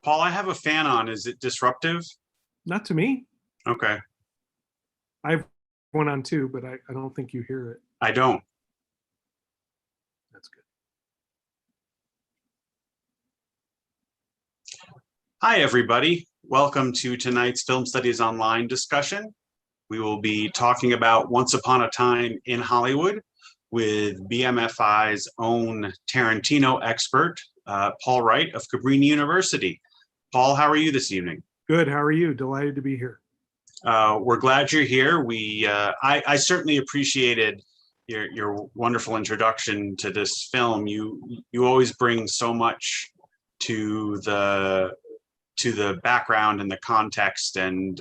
Paul, I have a fan on. Is it disruptive? Not to me. Okay. I have one on too, but I don't think you hear it. I don't. That's good. Hi, everybody. Welcome to tonight's Film Studies Online discussion. We will be talking about Once Upon a Time in Hollywood with BMFI's own Tarantino expert, Paul Wright of Cabrini University. Paul, how are you this evening? Good. How are you? Delighted to be here. We're glad you're here. I certainly appreciated your wonderful introduction to this film. You always bring so much to the background and the context, and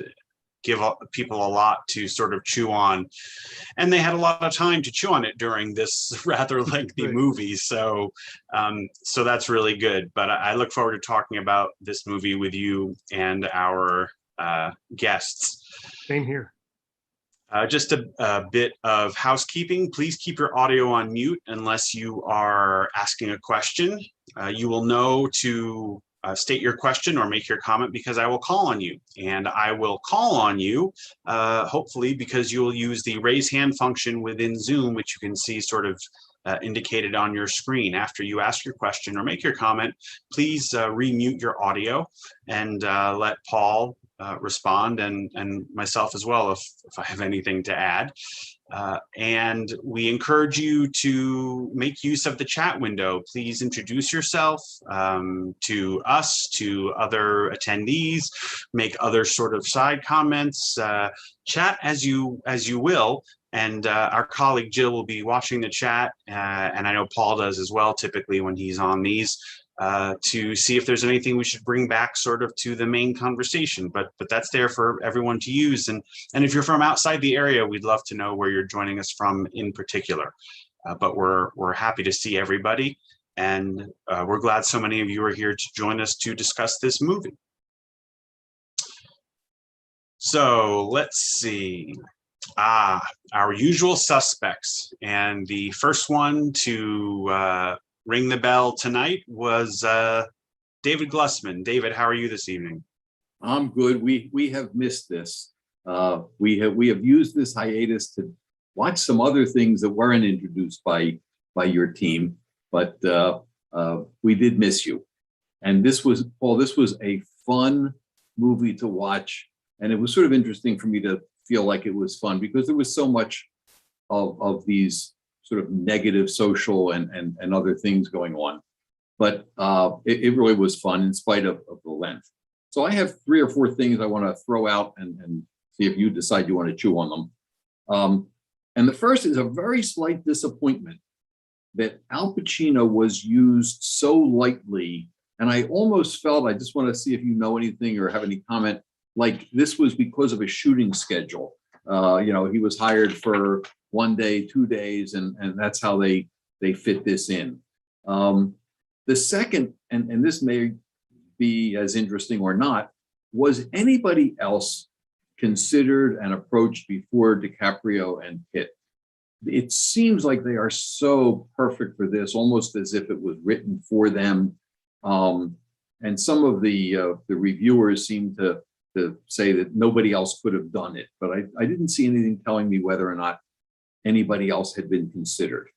give people a lot to sort of chew on. And they had a lot of time to chew on it during this rather lengthy movie. So that's really good. But I look forward to talking about this movie with you and our guests. Same here. Just a bit of housekeeping. Please keep your audio on mute unless you are asking a question. You will know to state your question or make your comment because I will call on you. And I will call on you, hopefully, because you will use the raise hand function within Zoom, which you can see sort of indicated on your screen. After you ask your question or make your comment, please remute your audio and let Paul respond, and myself as well if I have anything to add. And we encourage you to make use of the chat window. Please introduce yourself to us, to other attendees, make other sort of side comments, chat as you will. And our colleague Jill will be watching the chat, and I know Paul does as well, typically when he's on these, to see if there's anything we should bring back sort of to the main conversation. But that's there for everyone to use. And if you're from outside the area, we'd love to know where you're joining us from in particular. But we're happy to see everybody. And we're glad so many of you are here to join us to discuss this movie. So let's see. Our usual suspects. And the first one to ring the bell tonight was David Glassman. David, how are you this evening? I'm good. We have missed this. We have used this hiatus to watch some other things that weren't introduced by your team, but we did miss you. And this was, Paul, this was a fun movie to watch, and it was sort of interesting for me to feel like it was fun because there was so much of these sort of negative social and other things going on. But it really was fun in spite of the length. So I have 3 or 4 things I want to throw out and see if you decide you want to chew on them. And the first is a very slight disappointment that Al Pacino was used so lightly. And I almost felt, I just want to see if you know anything or have any comment, like this was because of a shooting schedule. He was hired for 1 day, 2 days, and that's how they fit this in. The second, and this may be as interesting or not, was anybody else considered and approached before DiCaprio and Pitt? It seems like they are so perfect for this, almost as if it was written for them. And some of the reviewers seem to say that nobody else could have done it, but I didn't see anything telling me whether or not anybody else had been considered.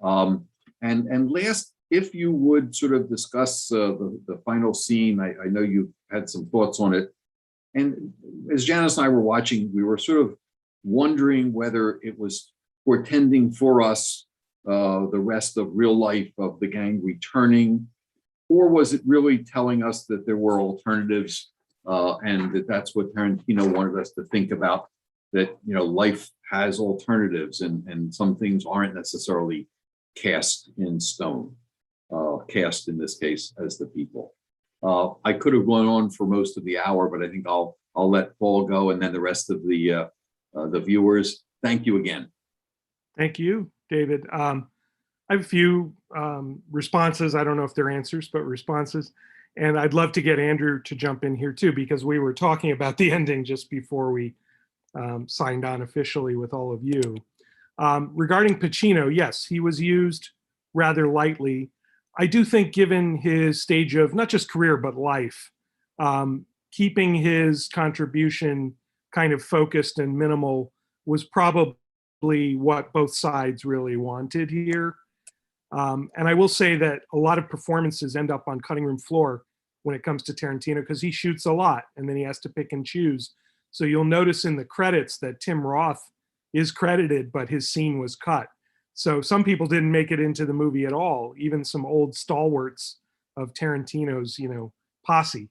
And last, if you would sort of discuss the final scene, I know you had some thoughts on it. And as Janice and I were watching, we were sort of wondering whether it was portending for us the rest of real life of the gang returning, or was it really telling us that there were alternatives and that's what Tarantino wanted us to think about, that life has alternatives and some things aren't necessarily cast in stone, cast in this case as the people. I could have gone on for most of the hour, but I think I'll let Paul go and then the rest of the viewers. Thank you again. Thank you, David. I have a few responses. I don't know if they're answers, but responses. And I'd love to get Andrew to jump in here too, because we were talking about the ending just before we signed on officially with all of you. Regarding Pacino, yes, he was used rather lightly. I do think given his stage of not just career, but life, keeping his contribution kind of focused and minimal was probably what both sides really wanted here. And I will say that a lot of performances end up on cutting room floor when it comes to Tarantino, because he shoots a lot and then he has to pick and choose. So you'll notice in the credits that Tim Roth is credited, but his scene was cut. So some people didn't make it into the movie at all, even some old stalwarts of Tarantino's, posse.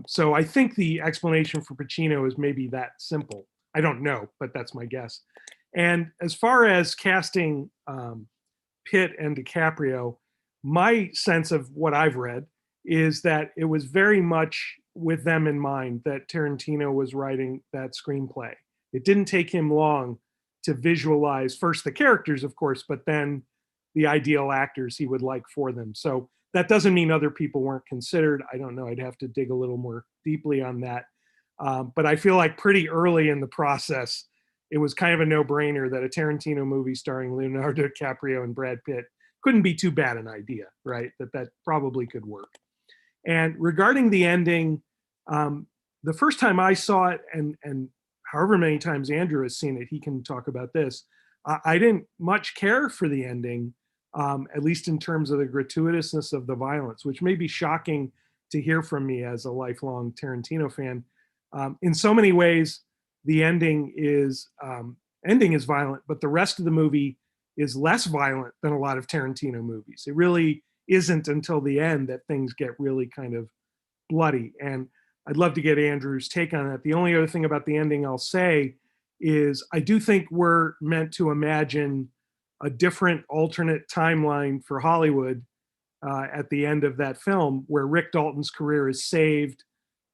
So I think the explanation for Pacino is maybe that simple. I don't know, but that's my guess. And as far as casting Pitt and DiCaprio, my sense of what I've read is that it was very much with them in mind that Tarantino was writing that screenplay. It didn't take him long to visualize first the characters, of course, but then the ideal actors he would like for them. So that doesn't mean other people weren't considered. I don't know. I'd have to dig a little more deeply on that. But I feel like pretty early in the process, it was kind of a no-brainer that a Tarantino movie starring Leonardo DiCaprio and Brad Pitt couldn't be too bad an idea, right? That probably could work. And regarding the ending, the first time I saw it, and however many times Andrew has seen it, he can talk about this, I didn't much care for the ending, at least in terms of the gratuitousness of the violence, which may be shocking to hear from me as a lifelong Tarantino fan. In so many ways, the ending is violent, but the rest of the movie is less violent than a lot of Tarantino movies. It really isn't until the end that things get really kind of bloody. And I'd love to get Andrew's take on that. The only other thing about the ending I'll say is I do think we're meant to imagine a different alternate timeline for Hollywood at the end of that film, where Rick Dalton's career is saved,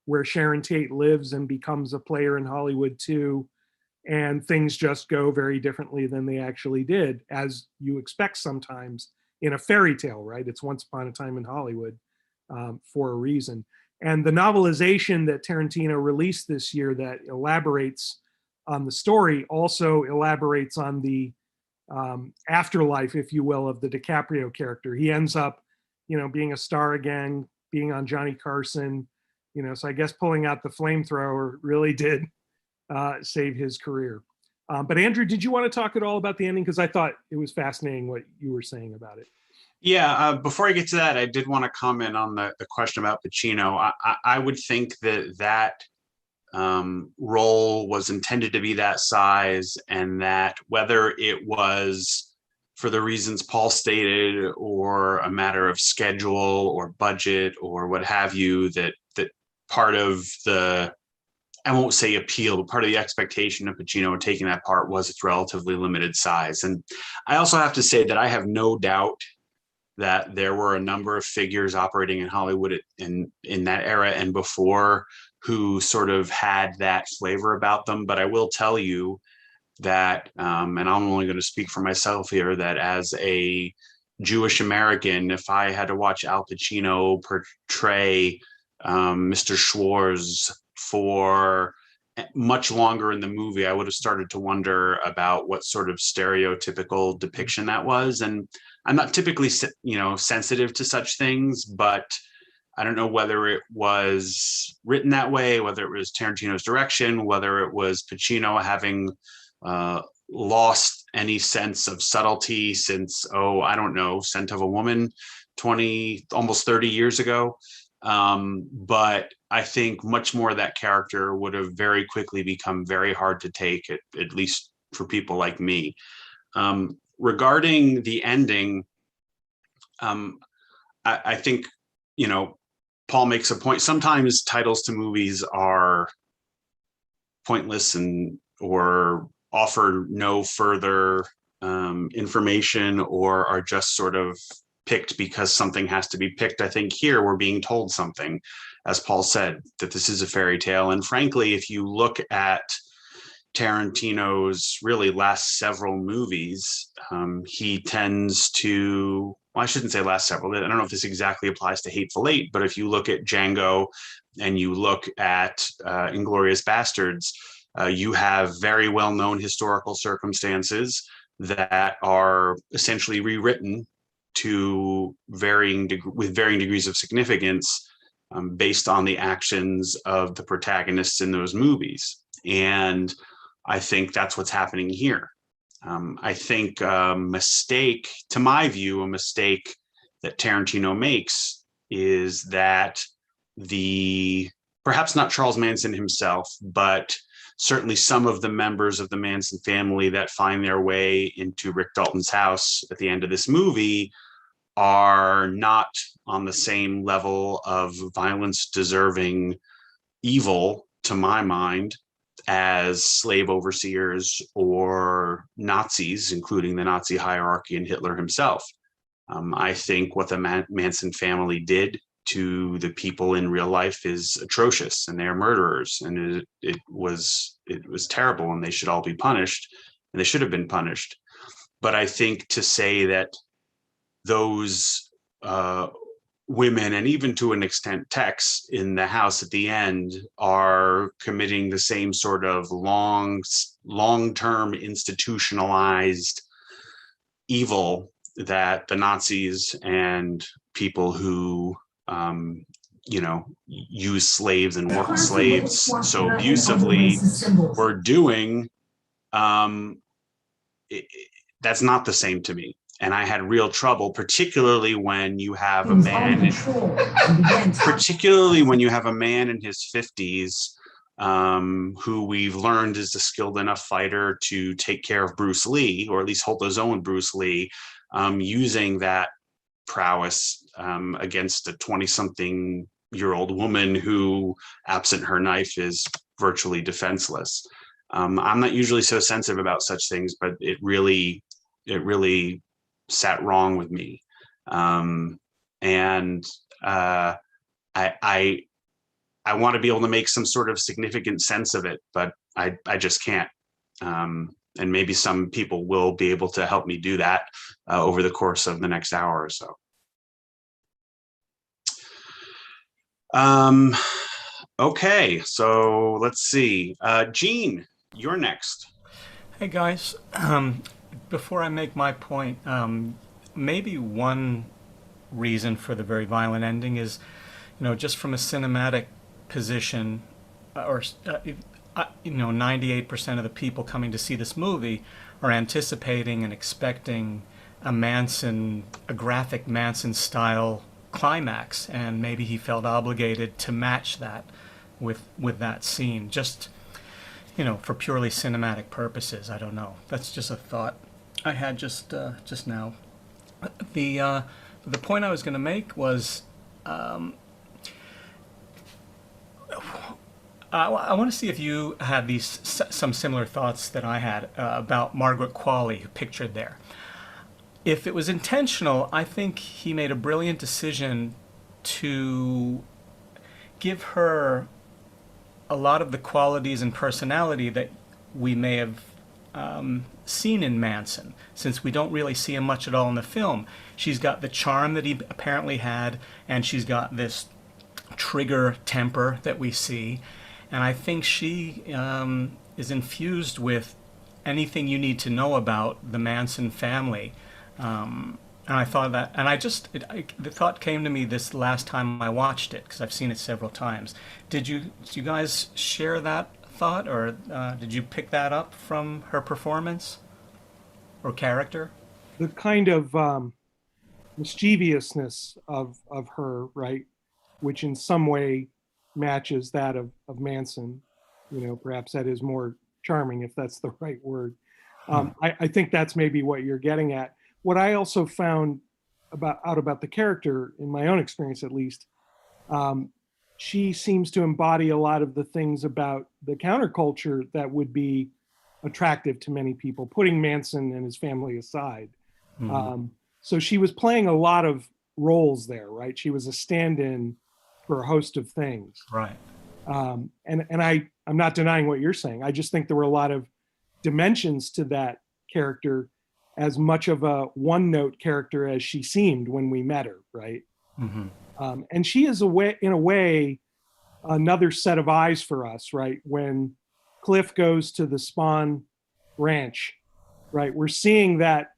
where Sharon Tate lives and becomes a player in Hollywood too, and things just go very differently than they actually did, as you expect sometimes in a fairy tale, right? It's once upon a time in Hollywood for a reason. And the novelization that Tarantino released this year that elaborates on the story also elaborates on the afterlife, if you will, of the DiCaprio character. He ends up, being a star again, being on Johnny Carson, so I guess pulling out the flamethrower really did save his career. But Andrew, did you want to talk at all about the ending? Because I thought it was fascinating what you were saying about it. Yeah, before I get to that, I did want to comment on the question about Pacino. I would think that role was intended to be that size, and that whether it was for the reasons Paul stated or a matter of schedule or budget or what have you, that part of the, I won't say appeal, but part of the expectation of Pacino taking that part was its relatively limited size. And I also have to say that I have no doubt that there were a number of figures operating in Hollywood in that era and before who sort of had that flavor about them. But I will tell you that, and I'm only going to speak for myself here, that as a Jewish American, if I had to watch Al Pacino portray Mr. Schwartz for much longer in the movie, I would have started to wonder about what sort of stereotypical depiction that was. And I'm not typically, sensitive to such things, but I don't know whether it was written that way, whether it was Tarantino's direction, whether it was Pacino having lost any sense of subtlety since, I don't know, Scent of a Woman 20, almost 30 years ago. But I think much more of that character would have very quickly become very hard to take, at least for people like me. Regarding the ending, I think, Paul makes a point. Sometimes titles to movies are pointless or offer no further information, or are just sort of picked because something has to be picked. I think here we're being told something, as Paul said, that this is a fairy tale. And frankly, if you look at Tarantino's really last several movies, he tends to, well, I shouldn't say last several, I don't know if this exactly applies to Hateful Eight, but if you look at Django and you look at Inglourious Bastards, you have very well-known historical circumstances that are essentially rewritten to with varying degrees of significance based on the actions of the protagonists in those movies. And I think that's what's happening here. I think a mistake that Tarantino makes is that perhaps not Charles Manson himself, but certainly some of the members of the Manson family that find their way into Rick Dalton's house at the end of this movie are not on the same level of violence deserving evil, to my mind, as slave overseers or Nazis, including the Nazi hierarchy and Hitler himself. I think what the Manson family did to the people in real life is atrocious, and they're murderers, and it was terrible, and they should all be punished, and they should have been punished. But I think to say that those women, and even to an extent Tex in the house at the end, are committing the same sort of long-term institutionalized evil that the Nazis and people who use slaves and work slaves so abusively were doing, that's not the same to me. And I had real trouble, particularly when you have a man in his 50s, who we've learned is a skilled enough fighter to take care of Bruce Lee, or at least hold his own Bruce Lee, using that prowess against a 20-something-year-old woman who, absent her knife, is virtually defenseless. I'm not usually so sensitive about such things, but it really sat wrong with me. I want to be able to make some sort of significant sense of it, but I just can't. And maybe some people will be able to help me do that over the course of the next hour or so. Okay, so let's see. Gene, you're next. Hey guys, before I make my point, maybe one reason for the very violent ending is, just from a cinematic position, 98% of the people coming to see this movie are anticipating and expecting a graphic Manson-style climax, and maybe he felt obligated to match that with that scene, just for purely cinematic purposes. I don't know. That's just a thought I had just now. The point I was going to make was I want to see if you had some similar thoughts that I had about Margaret Qualley, pictured there. If it was intentional, I think he made a brilliant decision to give her a lot of the qualities and personality that we may have seen in Manson, since we don't really see him much at all in the film. She's got the charm that he apparently had, and she's got this trigger temper that we see. And I think she is infused with anything you need to know about the Manson family. And I thought that, and the thought came to me this last time I watched it, because I've seen it several times. Did you guys share that thought, or did you pick that up from her performance or character? The kind of mischievousness of her, right, which in some way matches that of Manson. Perhaps that is more charming, if that's the right word. I think that's maybe what you're getting at. What I also found about the character, in my own experience at least, she seems to embody a lot of the things about the counterculture that would be attractive to many people, putting Manson and his family aside. Mm-hmm. So she was playing a lot of roles there, right? She was a stand-in for a host of things. Right. And I'm not denying what you're saying. I just think there were a lot of dimensions to that character, as much of a one-note character as she seemed when we met her, right? Mm-hmm. And she is in a way, another set of eyes for us, right? When Cliff goes to the Spahn Ranch, right? We're seeing that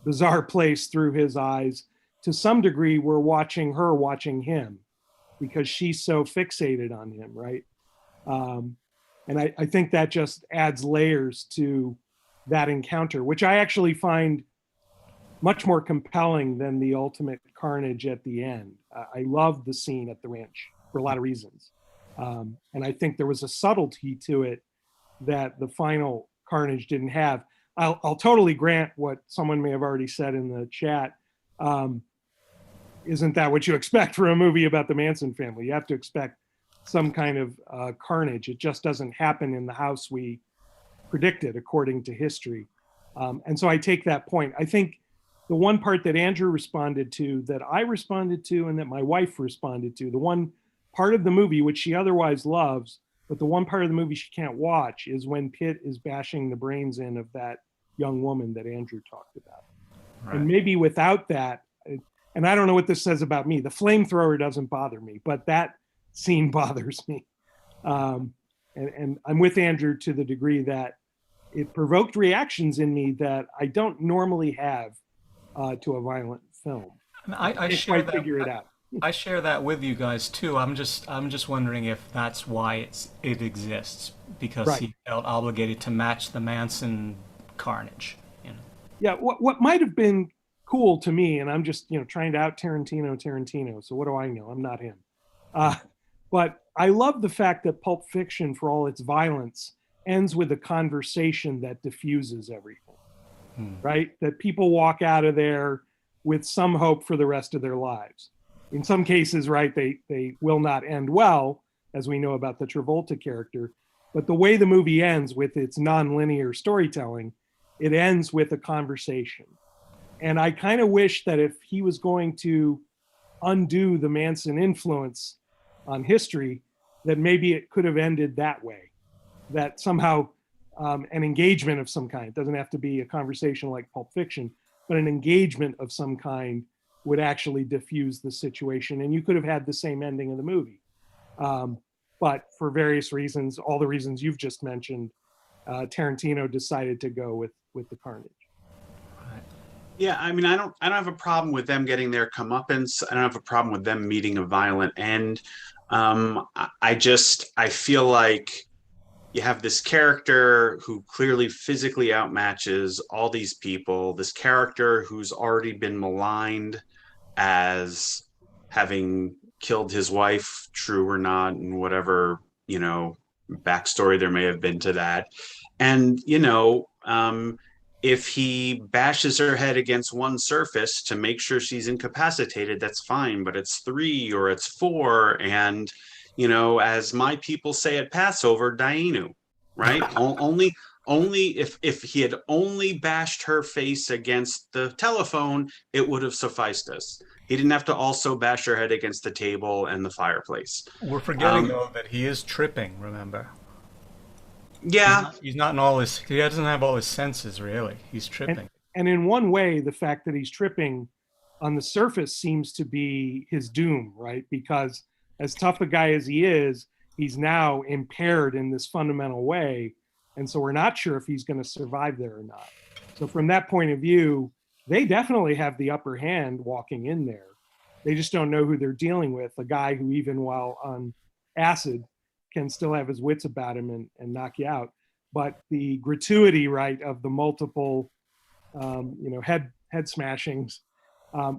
bizarre place through his eyes. To some degree, we're watching her watching him, because she's so fixated on him, right? And I think that just adds layers to that encounter, which I actually find much more compelling than the ultimate carnage at the end. I love the scene at the ranch for a lot of reasons. And I think there was a subtlety to it that the final carnage didn't have. I'll totally grant what someone may have already said in the chat. Isn't that what you expect for a movie about the Manson family? You have to expect some kind of carnage. It just doesn't happen in the house we predicted, according to history. And so I take that point. I think the one part that Andrew responded to, that I responded to, and that my wife responded to, the one part of the movie which she otherwise loves, but the one part of the movie she can't watch, is when Pitt is bashing the brains in of that young woman that Andrew talked about. Right. And maybe without that, and I don't know what this says about me, the flamethrower doesn't bother me, but that scene bothers me. And I'm with Andrew to the degree that it provoked reactions in me that I don't normally have to a violent film. I share that. Figure it out. I share that with you guys too. I'm just wondering if that's why it exists, because right. He felt obligated to match the Manson carnage. You know? Yeah. What might have been cool to me, and I'm just trying to out Tarantino. So what do I know? I'm not him. But I love the fact that Pulp Fiction, for all its violence, ends with a conversation that diffuses everything. Right? That people walk out of there with some hope for the rest of their lives. In some cases, right, they will not end well, as we know about the Travolta character. But the way the movie ends with its nonlinear storytelling, it ends with a conversation. And I kind of wish that if he was going to undo the Manson influence on history, that maybe it could have ended that way. That somehow an engagement of some kind, it doesn't have to be a conversation like Pulp Fiction, but an engagement of some kind would actually diffuse the situation. And you could have had the same ending of the movie. But for various reasons, all the reasons you've just mentioned, Tarantino decided to go with the carnage. Yeah, I mean, I don't have a problem with them getting their comeuppance. I don't have a problem with them meeting a violent end. I feel like you have this character who clearly physically outmatches all these people, this character who's already been maligned as having killed his wife, true or not, and whatever, backstory there may have been to that. And, if he bashes her head against one surface to make sure she's incapacitated, that's fine, but it's 3 or it's 4. And, as my people say at Passover, Dainu, right? only if he had only bashed her face against the telephone, it would have sufficed us. He didn't have to also bash her head against the table and the fireplace. We're forgetting, though, that he is tripping, remember? Yeah. He doesn't have all his senses, really. He's tripping. And in one way, the fact that he's tripping on the surface seems to be his doom, right? Because as tough a guy as he is, he's now impaired in this fundamental way. And so we're not sure if he's going to survive there or not. So from that point of view, they definitely have the upper hand walking in there. They just don't know who they're dealing with, a guy who even while on acid can still have his wits about him and knock you out. But the gratuity, right, of the multiple, head smashings,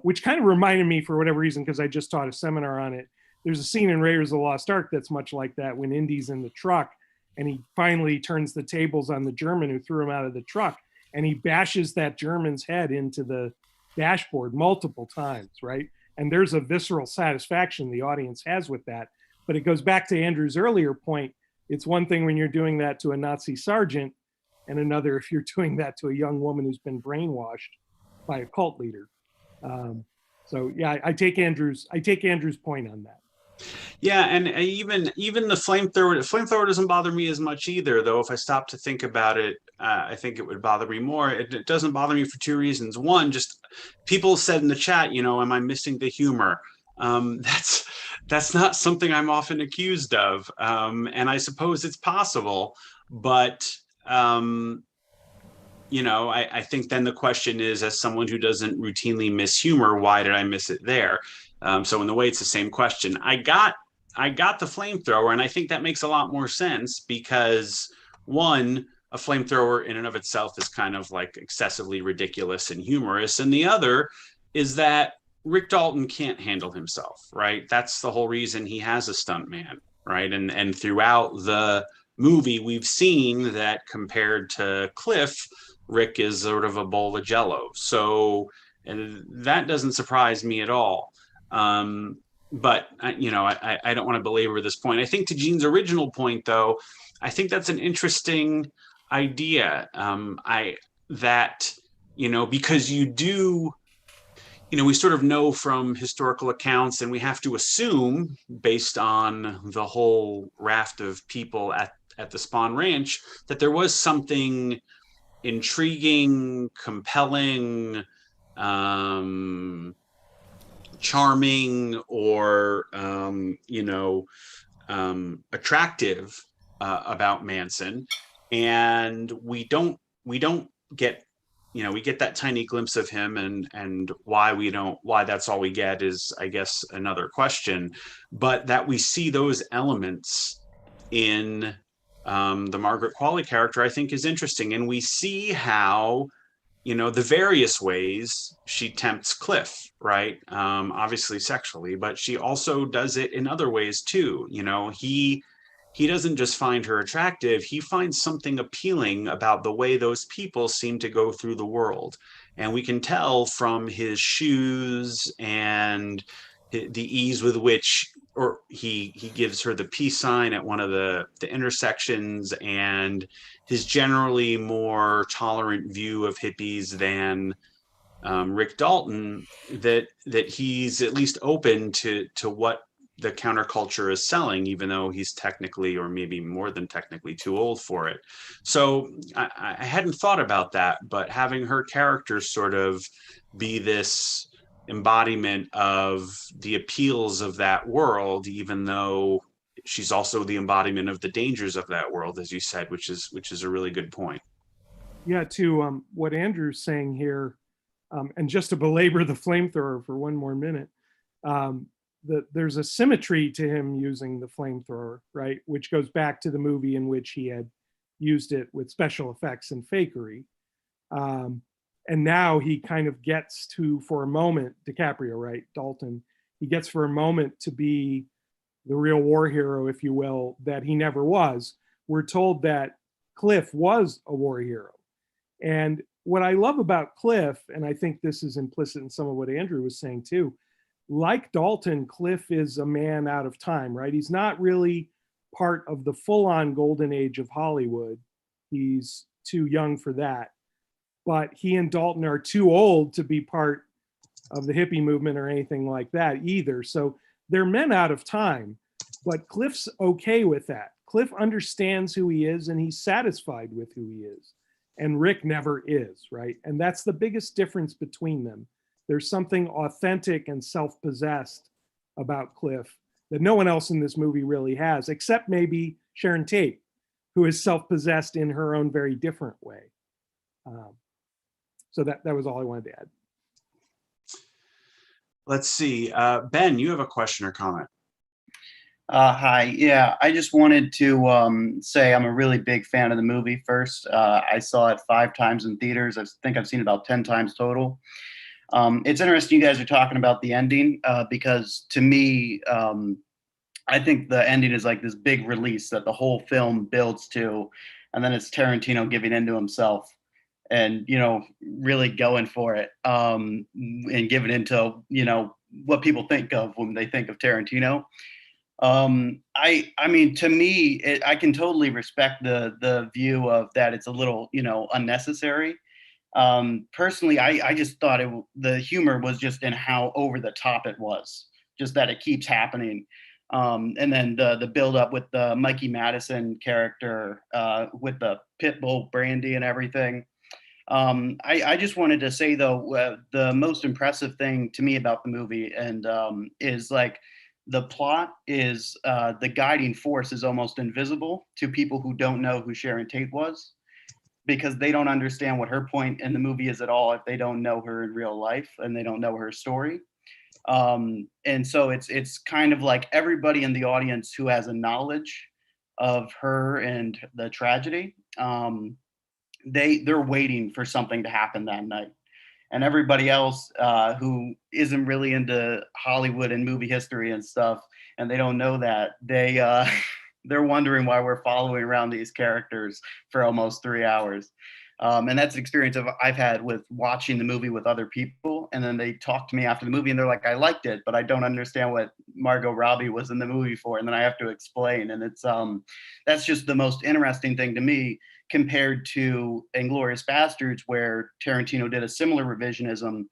which kind of reminded me, for whatever reason, because I just taught a seminar on it. There's a scene in Raiders of the Lost Ark that's much like that, when Indy's in the truck and he finally turns the tables on the German who threw him out of the truck, and he bashes that German's head into the dashboard multiple times, right? And there's a visceral satisfaction the audience has with that. But it goes back to Andrew's earlier point. It's one thing when you're doing that to a Nazi sergeant, and another if you're doing that to a young woman who's been brainwashed by a cult leader. So yeah, I take Andrew's point on that. Yeah, and even the flamethrower doesn't bother me as much either, though. If I stop to think about it, I think it would bother me more. It doesn't bother me for 2 reasons. One, just people said in the chat, am I missing the humor? That's not something I'm often accused of, and I suppose it's possible, but I think then the question is, as someone who doesn't routinely miss humor, why did I miss it there? So in the way, it's the same question. I got the flamethrower, and I think that makes a lot more sense because one, a flamethrower in and of itself is kind of like excessively ridiculous and humorous, and the other is that Rick Dalton can't handle himself, right? That's the whole reason he has a stuntman, right? And throughout the movie, we've seen that compared to Cliff, Rick is sort of a bowl of jello. So and that doesn't surprise me at all. But I don't want to belabor this point. I think to Gene's original point, though, I think that's an interesting idea. Because we sort of know from historical accounts, and we have to assume based on the whole raft of people at the Spahn Ranch, that there was something intriguing, compelling, charming, or attractive about Manson, and we don't get, we get that tiny glimpse of him, and why that's all we get is, I guess, another question. But that we see those elements in the Margaret Qualley character, I think, is interesting, and we see how the various ways she tempts Cliff, right? Obviously sexually, but she also does it in other ways too. He doesn't just find her attractive, he finds something appealing about the way those people seem to go through the world. And we can tell from his shoes and the ease with which, or he gives her the peace sign at one of the intersections, and his generally more tolerant view of hippies than Rick Dalton, that he's at least open to what the counterculture is selling, even though he's technically, or maybe more than technically, too old for it. So I hadn't thought about that, but having her character sort of be this embodiment of the appeals of that world, even though she's also the embodiment of the dangers of that world, as you said, which is a really good point. Yeah, to what Andrew's saying here, and just to belabor the flamethrower for one more minute, there's a symmetry to him using the flamethrower, right? Which goes back to the movie in which he had used it with special effects and fakery. And now he kind of gets to, for a moment, DiCaprio, right? Dalton, he gets for a moment to be the real war hero, if you will, that he never was. We're told that Cliff was a war hero. And what I love about Cliff, and I think this is implicit in some of what Andrew was saying too, like Dalton, Cliff is a man out of time, right? He's not really part of the full-on golden age of Hollywood. He's too young for that. But he and Dalton are too old to be part of the hippie movement or anything like that either. So they're men out of time, but Cliff's okay with that. Cliff understands who he is and he's satisfied with who he is. And Rick never is, right? And that's the biggest difference between them. There's something authentic and self-possessed about Cliff that no one else in this movie really has, except maybe Sharon Tate, who is self-possessed in her own very different way. So that was all I wanted to add. Let's see. Ben, you have a question or comment? Hi. Yeah, I just wanted to say I'm a really big fan of the movie first. I saw it 5 times in theaters. I think I've seen it about 10 times total. It's interesting you guys are talking about the ending because to me, I think the ending is like this big release that the whole film builds to, and then it's Tarantino giving in to himself and, really going for it and giving into, what people think of when they think of Tarantino. I mean, to me, I can totally respect the view of that it's a little, unnecessary. Personally, I just thought the humor was just in how over the top it was, just that it keeps happening. And then the build up with the Mikey Madison character, with the Pitbull brandy and everything. I just wanted to say though, the most impressive thing to me about the movie and is like the plot is the guiding force is almost invisible to people who don't know who Sharon Tate was, because they don't understand what her point in the movie is at all if they don't know her in real life and they don't know her story. And so it's kind of like everybody in the audience who has a knowledge of her and the tragedy, they're waiting for something to happen that night. And everybody else who isn't really into Hollywood and movie history and stuff, and they don't know that, they're wondering why we're following around these characters for almost 3 hours. And that's an experience I've had with watching the movie with other people. And then they talk to me after the movie and they're like, I liked it, but I don't understand what Margot Robbie was in the movie for. And then I have to explain. And it's that's just the most interesting thing to me compared to Inglourious Bastards, where Tarantino did a similar revisionism,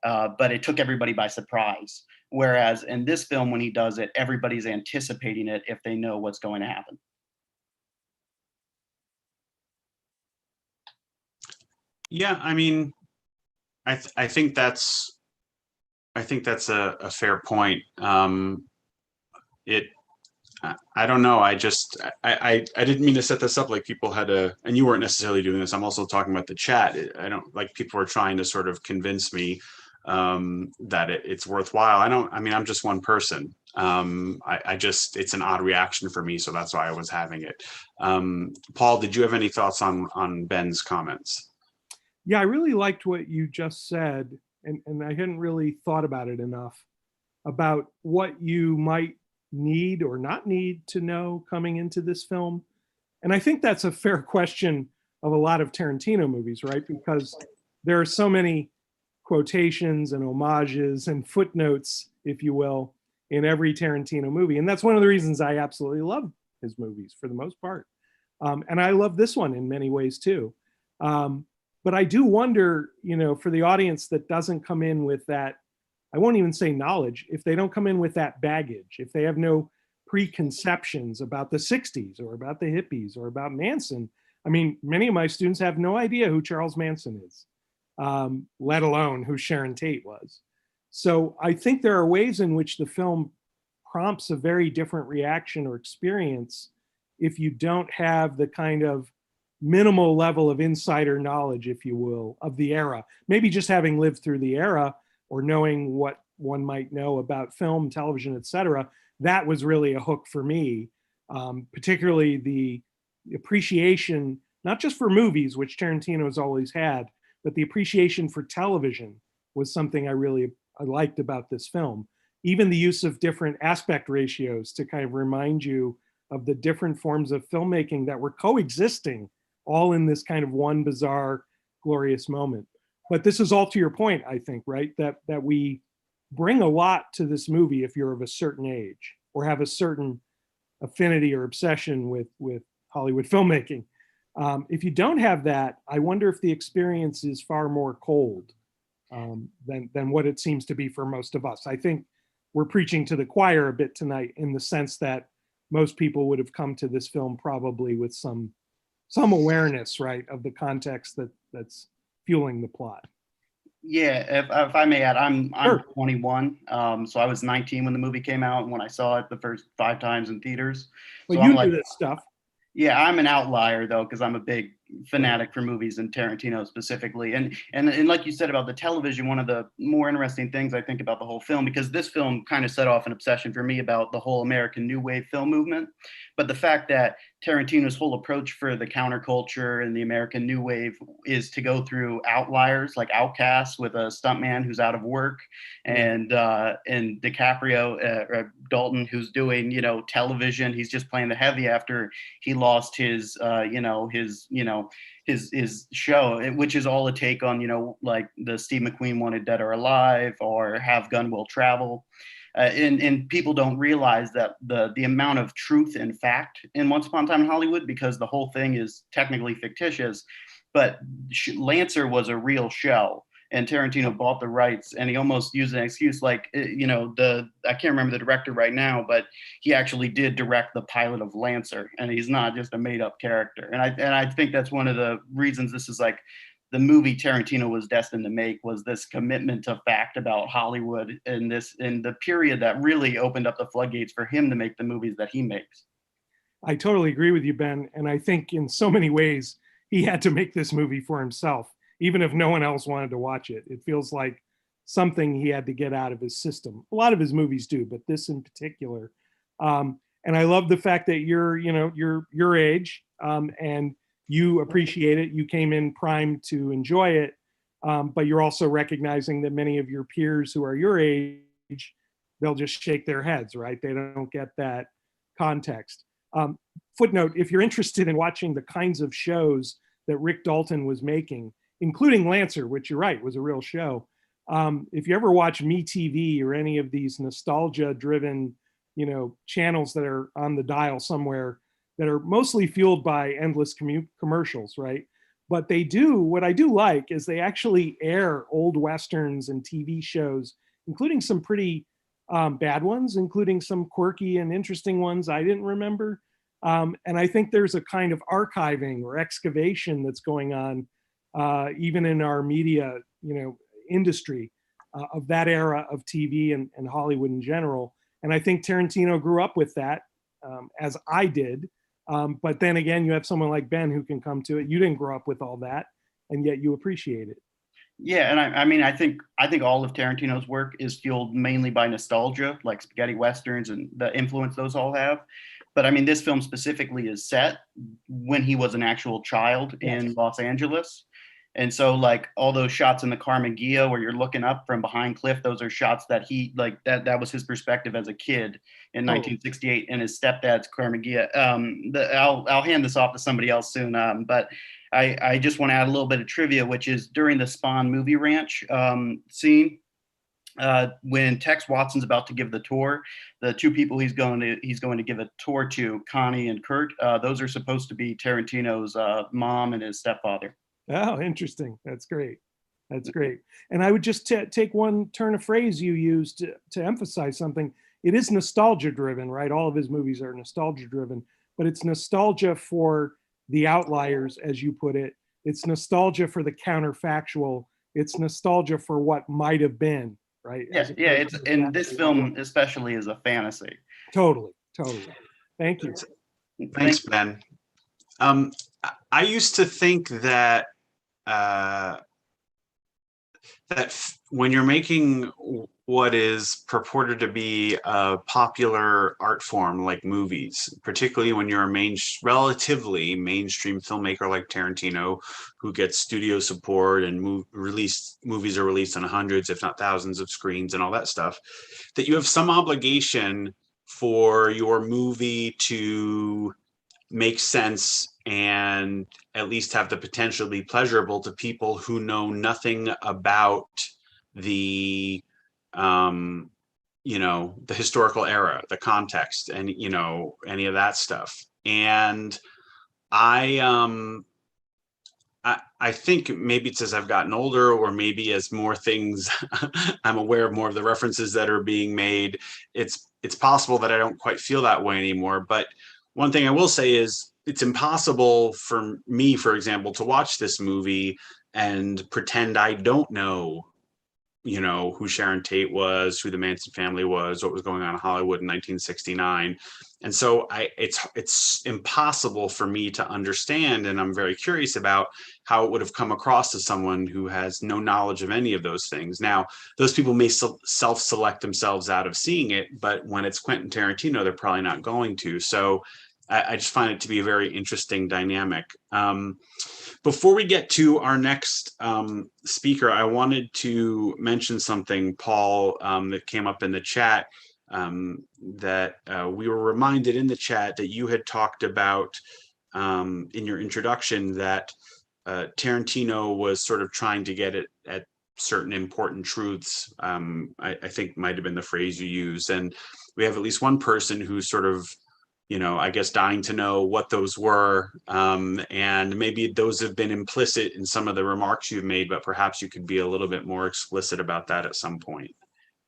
but it took everybody by surprise. Whereas in this film, when he does it, everybody's anticipating it if they know what's going to happen. Yeah, I mean, I think that's a fair point. I don't know. I didn't mean to set this up like people had and you weren't necessarily doing this. I'm also talking about the chat. I don't like people were trying to sort of convince me that it's worthwhile. I mean, I'm just one person. It's an odd reaction for me. So that's why I was having it. Paul, did you have any thoughts on Ben's comments? Yeah, I really liked what you just said, and I hadn't really thought about it enough, about what you might need or not need to know coming into this film. And I think that's a fair question of a lot of Tarantino movies, right? Because there are so many quotations and homages and footnotes, if you will, in every Tarantino movie. And that's one of the reasons I absolutely love his movies for the most part. And I love this one in many ways too. But I do wonder, for the audience that doesn't come in with that, I won't even say knowledge, if they don't come in with that baggage, if they have no preconceptions about the 60s or about the hippies or about Manson. I mean, many of my students have no idea who Charles Manson is, let alone who Sharon Tate was. So I think there are ways in which the film prompts a very different reaction or experience if you don't have the kind of minimal level of insider knowledge, if you will, of the era. Maybe just having lived through the era or knowing what one might know about film, television, et cetera, that was really a hook for me, particularly the appreciation, not just for movies, which Tarantino has always had, but the appreciation for television was something I liked about this film. Even the use of different aspect ratios to kind of remind you of the different forms of filmmaking that were coexisting all in this kind of one bizarre, glorious moment. But this is all to your point, I think, right? That we bring a lot to this movie if you're of a certain age or have a certain affinity or obsession with Hollywood filmmaking. If you don't have that, I wonder if the experience is far more cold than what it seems to be for most of us. I think we're preaching to the choir a bit tonight in the sense that most people would have come to this film probably with some awareness, right, of the context that's fueling the plot. Yeah, if I may add, I'm Sure. 21, so I was 19 when the movie came out, and when I saw it the first 5 times in theaters. Well, So you I'm knew like, this stuff. yeah, I'm an outlier though, because I'm a big fanatic for movies and Tarantino specifically. And like you said about the television, one of the more interesting things I think about the whole film, because this film kind of set off an obsession for me about the whole American New Wave film movement. But the fact that Tarantino's whole approach for the counterculture and the American New Wave is to go through outliers like Outcasts with a stuntman who's out of work, and DiCaprio, Dalton, who's doing television. He's just playing the heavy after he lost his his show, which is all a take on like the Steve McQueen Wanted Dead or Alive or Have Gun Will Travel. And people don't realize that the amount of truth and fact in Once Upon a Time in Hollywood, because the whole thing is technically fictitious, but Lancer was a real show, and Tarantino bought the rights, and he almost used an excuse like, I can't remember the director right now, but he actually did direct the pilot of Lancer, and he's not just a made up character. And I think that's one of the reasons this is like the movie Tarantino was destined to make, was this commitment to fact about Hollywood in the period that really opened up the floodgates for him to make the movies that he makes. I totally agree with you, Ben. And I think in so many ways, he had to make this movie for himself, even if no one else wanted to watch it. It feels like something he had to get out of his system. A lot of his movies do, but this in particular. And I love the fact that you're your age, and you appreciate it. You came in primed to enjoy it, but you're also recognizing that many of your peers who are your age, they'll just shake their heads, right? They don't get that context. Footnote, if you're interested in watching the kinds of shows that Rick Dalton was making, including Lancer, which you're right, was a real show. If you ever watch MeTV or any of these nostalgia-driven, channels that are on the dial somewhere that are mostly fueled by endless commercials, right? But what I do like is they actually air old Westerns and TV shows, including some pretty bad ones, including some quirky and interesting ones I didn't remember. And I think there's a kind of archiving or excavation that's going on, even in our media, industry, of that era of TV and Hollywood in general. And I think Tarantino grew up with that, as I did. But then again, you have someone like Ben who can come to it. You didn't grow up with all that, and yet you appreciate it. Yeah, and I mean, I think all of Tarantino's work is fueled mainly by nostalgia, like spaghetti westerns and the influence those all have. But I mean, this film specifically is set when he was an actual child in Los Angeles. And so like all those shots in the Carmen Gio where you're looking up from behind Cliff, those are shots that he like that was his perspective as a kid in 1968 in his stepdad's Carmen Gio. I'll hand this off to somebody else soon. But I just want to add a little bit of trivia, which is during the Spawn movie ranch scene, when Tex Watson's about to give the tour, the two people he's going to give a tour to, Connie and Kurt, those are supposed to be Tarantino's mom and his stepfather. Oh, interesting. That's great. That's great. And I would just take one turn of phrase you used to emphasize something. It is nostalgia driven, right? All of his movies are nostalgia driven, but it's nostalgia for the outliers, as you put it. It's nostalgia for the counterfactual. It's nostalgia for what might have been, right? Yeah. And this film especially is a fantasy. Totally. Thank you. Thanks, Ben. I used to think that when you're making what is purported to be a popular art form like movies, particularly when you're a relatively mainstream filmmaker like Tarantino, who gets studio support and movies are released on hundreds, if not thousands of screens and all that stuff, that you have some obligation for your movie to make sense and at least have the potential to be pleasurable to people who know nothing about the the historical era, the context, and any of that stuff. And I think maybe it's as I've gotten older, or maybe as more things I'm aware of more of the references that are being made, it's possible that I don't quite feel that way anymore. But one thing I will say is it's impossible for me, for example, to watch this movie and pretend I don't know, who Sharon Tate was, who the Manson family was, what was going on in Hollywood in 1969. And so it's impossible for me to understand, and I'm very curious about how it would have come across to someone who has no knowledge of any of those things. Now, those people may self-select themselves out of seeing it, but when it's Quentin Tarantino, they're probably not going to. So I just find it to be a very interesting dynamic. Before we get to our next speaker, I wanted to mention something, Paul, that came up in the chat, that we were reminded in the chat that you had talked about in your introduction that Tarantino was sort of trying to get at certain important truths. I think might have been the phrase you used. And we have at least one person who's sort of I guess dying to know what those were, and maybe those have been implicit in some of the remarks you've made, but perhaps you could be a little bit more explicit about that at some point.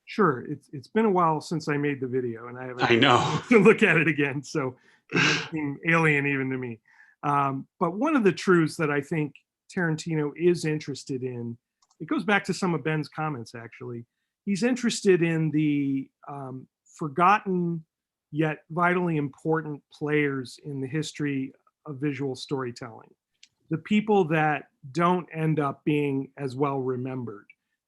Sure. It's been a while since I made the video, and I know to look at it again, so it might seem alien even to me. But one of the truths that I think Tarantino is interested in, it goes back to some of Ben's comments, actually. He's interested in the forgotten yet vitally important players in the history of visual storytelling. The people that don't end up being as well remembered.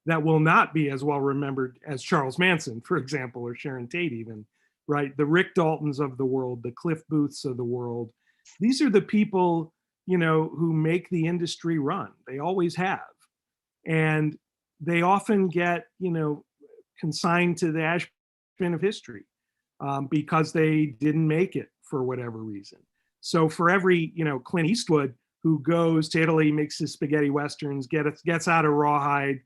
that will not be as well remembered as Charles Manson, for example, or Sharon Tate even, right? The Rick Daltons of the world, the Cliff Booths of the world. These are the people, who make the industry run. They always have. And they often get, consigned to the ash bin of history because they didn't make it for whatever reason. So for every, Clint Eastwood who goes to Italy, makes his spaghetti westerns, gets out of Rawhide,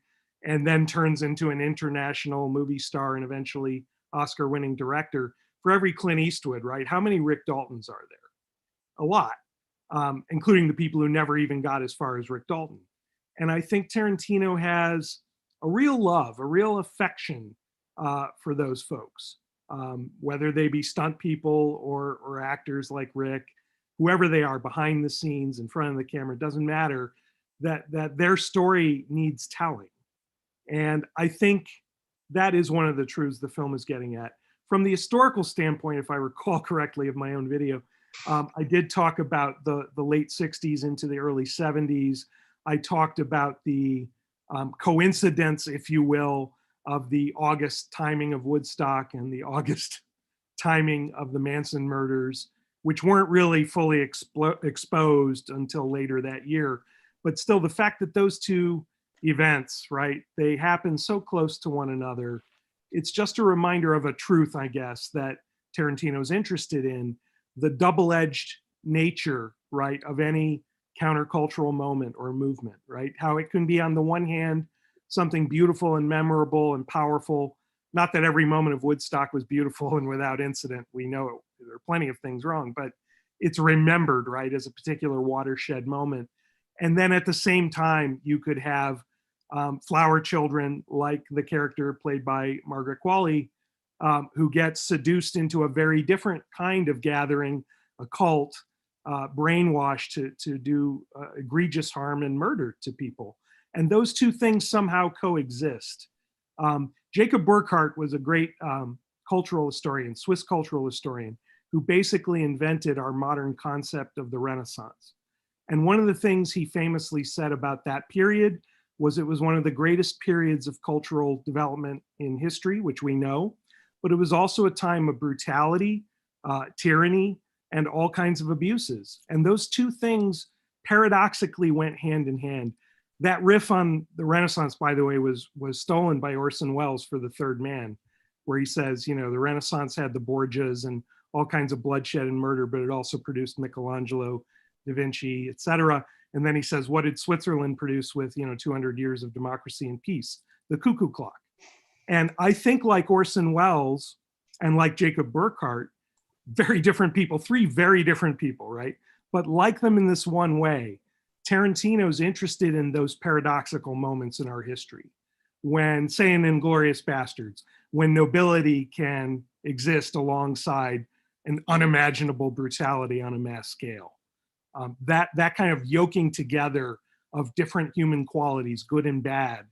and then turns into an international movie star and eventually Oscar-winning director. For every Clint Eastwood, right? How many Rick Daltons are there? A lot, including the people who never even got as far as Rick Dalton. And I think Tarantino has a real love, a real affection for those folks, whether they be stunt people or actors like Rick, whoever they are behind the scenes, in front of the camera, it doesn't matter, that their story needs telling. And I think that is one of the truths the film is getting at. From the historical standpoint, if I recall correctly of my own video, I did talk about the late 60s into the early 70s. I talked about the coincidence, if you will, of the August timing of Woodstock and the August timing of the Manson murders, which weren't really fully exposed until later that year. But still, the fact that those two events, right, they happen so close to one another, it's just a reminder of a truth, I guess, that Tarantino's interested in, the double-edged nature, right, of any countercultural moment or movement, right? How it can be, on the one hand, something beautiful and memorable and powerful. Not that every moment of Woodstock was beautiful and without incident. We know there are plenty of things wrong, but it's remembered, right, as a particular watershed moment. And then at the same time, you could have flower children like the character played by Margaret Qualley, who gets seduced into a very different kind of gathering, a cult, brainwashed to do egregious harm and murder to people. And those two things somehow coexist. Jacob Burckhardt was a great cultural historian, Swiss cultural historian, who basically invented our modern concept of the Renaissance. And one of the things he famously said about that period was it was one of the greatest periods of cultural development in history, which we know, but it was also a time of brutality, tyranny, and all kinds of abuses. And those two things paradoxically went hand in hand. That riff on the Renaissance, by the way, was stolen by Orson Welles for The Third Man, where he says, the Renaissance had the Borgias and all kinds of bloodshed and murder, but it also produced Michelangelo, Da Vinci, etc. And then he says, what did Switzerland produce with 200 years of democracy and peace? The cuckoo clock. And I think, like Orson Welles and like Jacob Burckhardt, very different people, three very different people, right? But like them in this one way, Tarantino's interested in those paradoxical moments in our history. When, say, in Inglourious Bastards, when nobility can exist alongside an unimaginable brutality on a mass scale. That kind of yoking together of different human qualities, good and bad,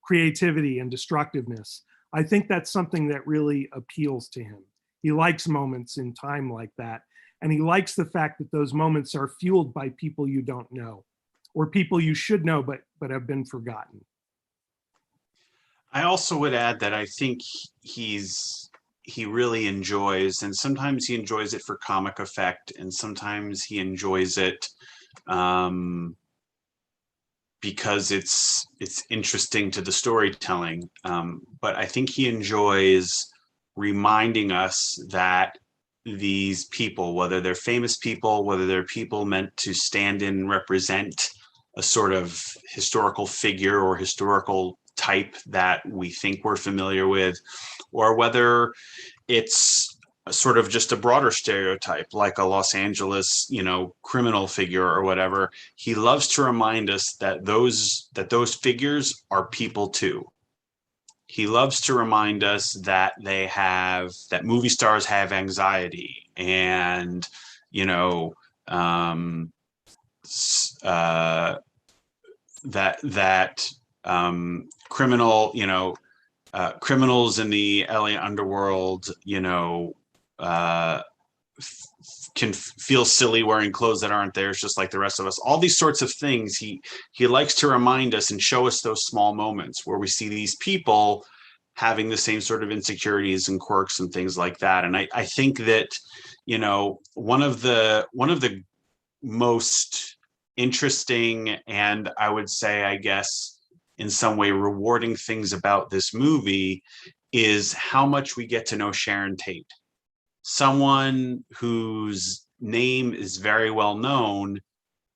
creativity and destructiveness, I think that's something that really appeals to him. He likes moments in time like that. And he likes the fact that those moments are fueled by people you don't know, or people you should know but have been forgotten. I also would add that I think he really enjoys, and sometimes he enjoys it for comic effect, and sometimes he enjoys it because it's interesting to the storytelling. But I think he enjoys reminding us that these people, whether they're famous people, whether they're people meant to stand in and represent a sort of historical figure or historical type that we think we're familiar with, or whether it's sort of just a broader stereotype like a Los Angeles, criminal figure or whatever. He loves to remind us that those figures are people too. He loves to remind us that that movie stars have anxiety, and criminals in the LA underworld, can feel silly wearing clothes that aren't theirs, just like the rest of us. All these sorts of things. He likes to remind us and show us those small moments where we see these people having the same sort of insecurities and quirks and things like that. And I think that, you know, one of the most interesting, and I would say, I guess, in some way rewarding things about this movie is how much we get to know Sharon Tate, someone whose name is very well known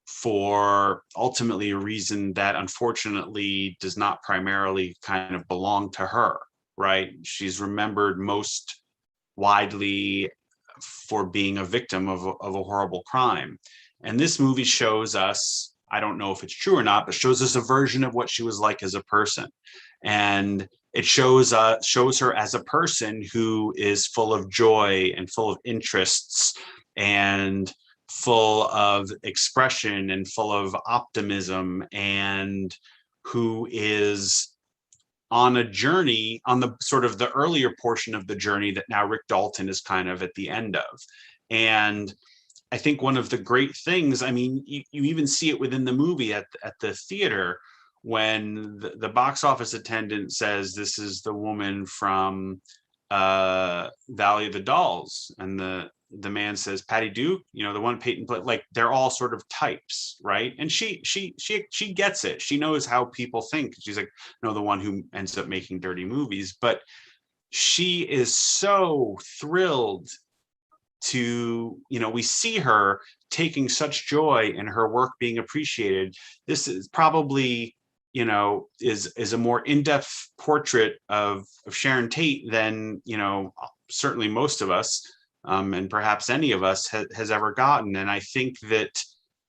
for ultimately a reason that unfortunately does not primarily kind of belong to her, right? She's remembered most widely for being a victim of a horrible crime. And this movie shows us, I don't know if it's true or not, but shows us a version of what she was like as a person. And it shows her as a person who is full of joy and full of interests and full of expression and full of optimism, and who is on a journey, on the sort of the earlier portion of the journey that now Rick Dalton is kind of at the end of. And I think one of the great things, I mean, you even see it within the movie at the theater when the box office attendant says, "This is the woman from Valley of the Dolls," and the man says, "Patty Duke, you know, the one Peyton played." Like, they're all sort of types, right? And she gets it. She knows how people think. She's like, no, the one who ends up making dirty movies, but she is so thrilled to, you know, we see her taking such joy in her work being appreciated. This is probably, you know, is a more in-depth portrait of Sharon Tate than, you know, certainly most of us, and perhaps any of us has ever gotten. And I think that,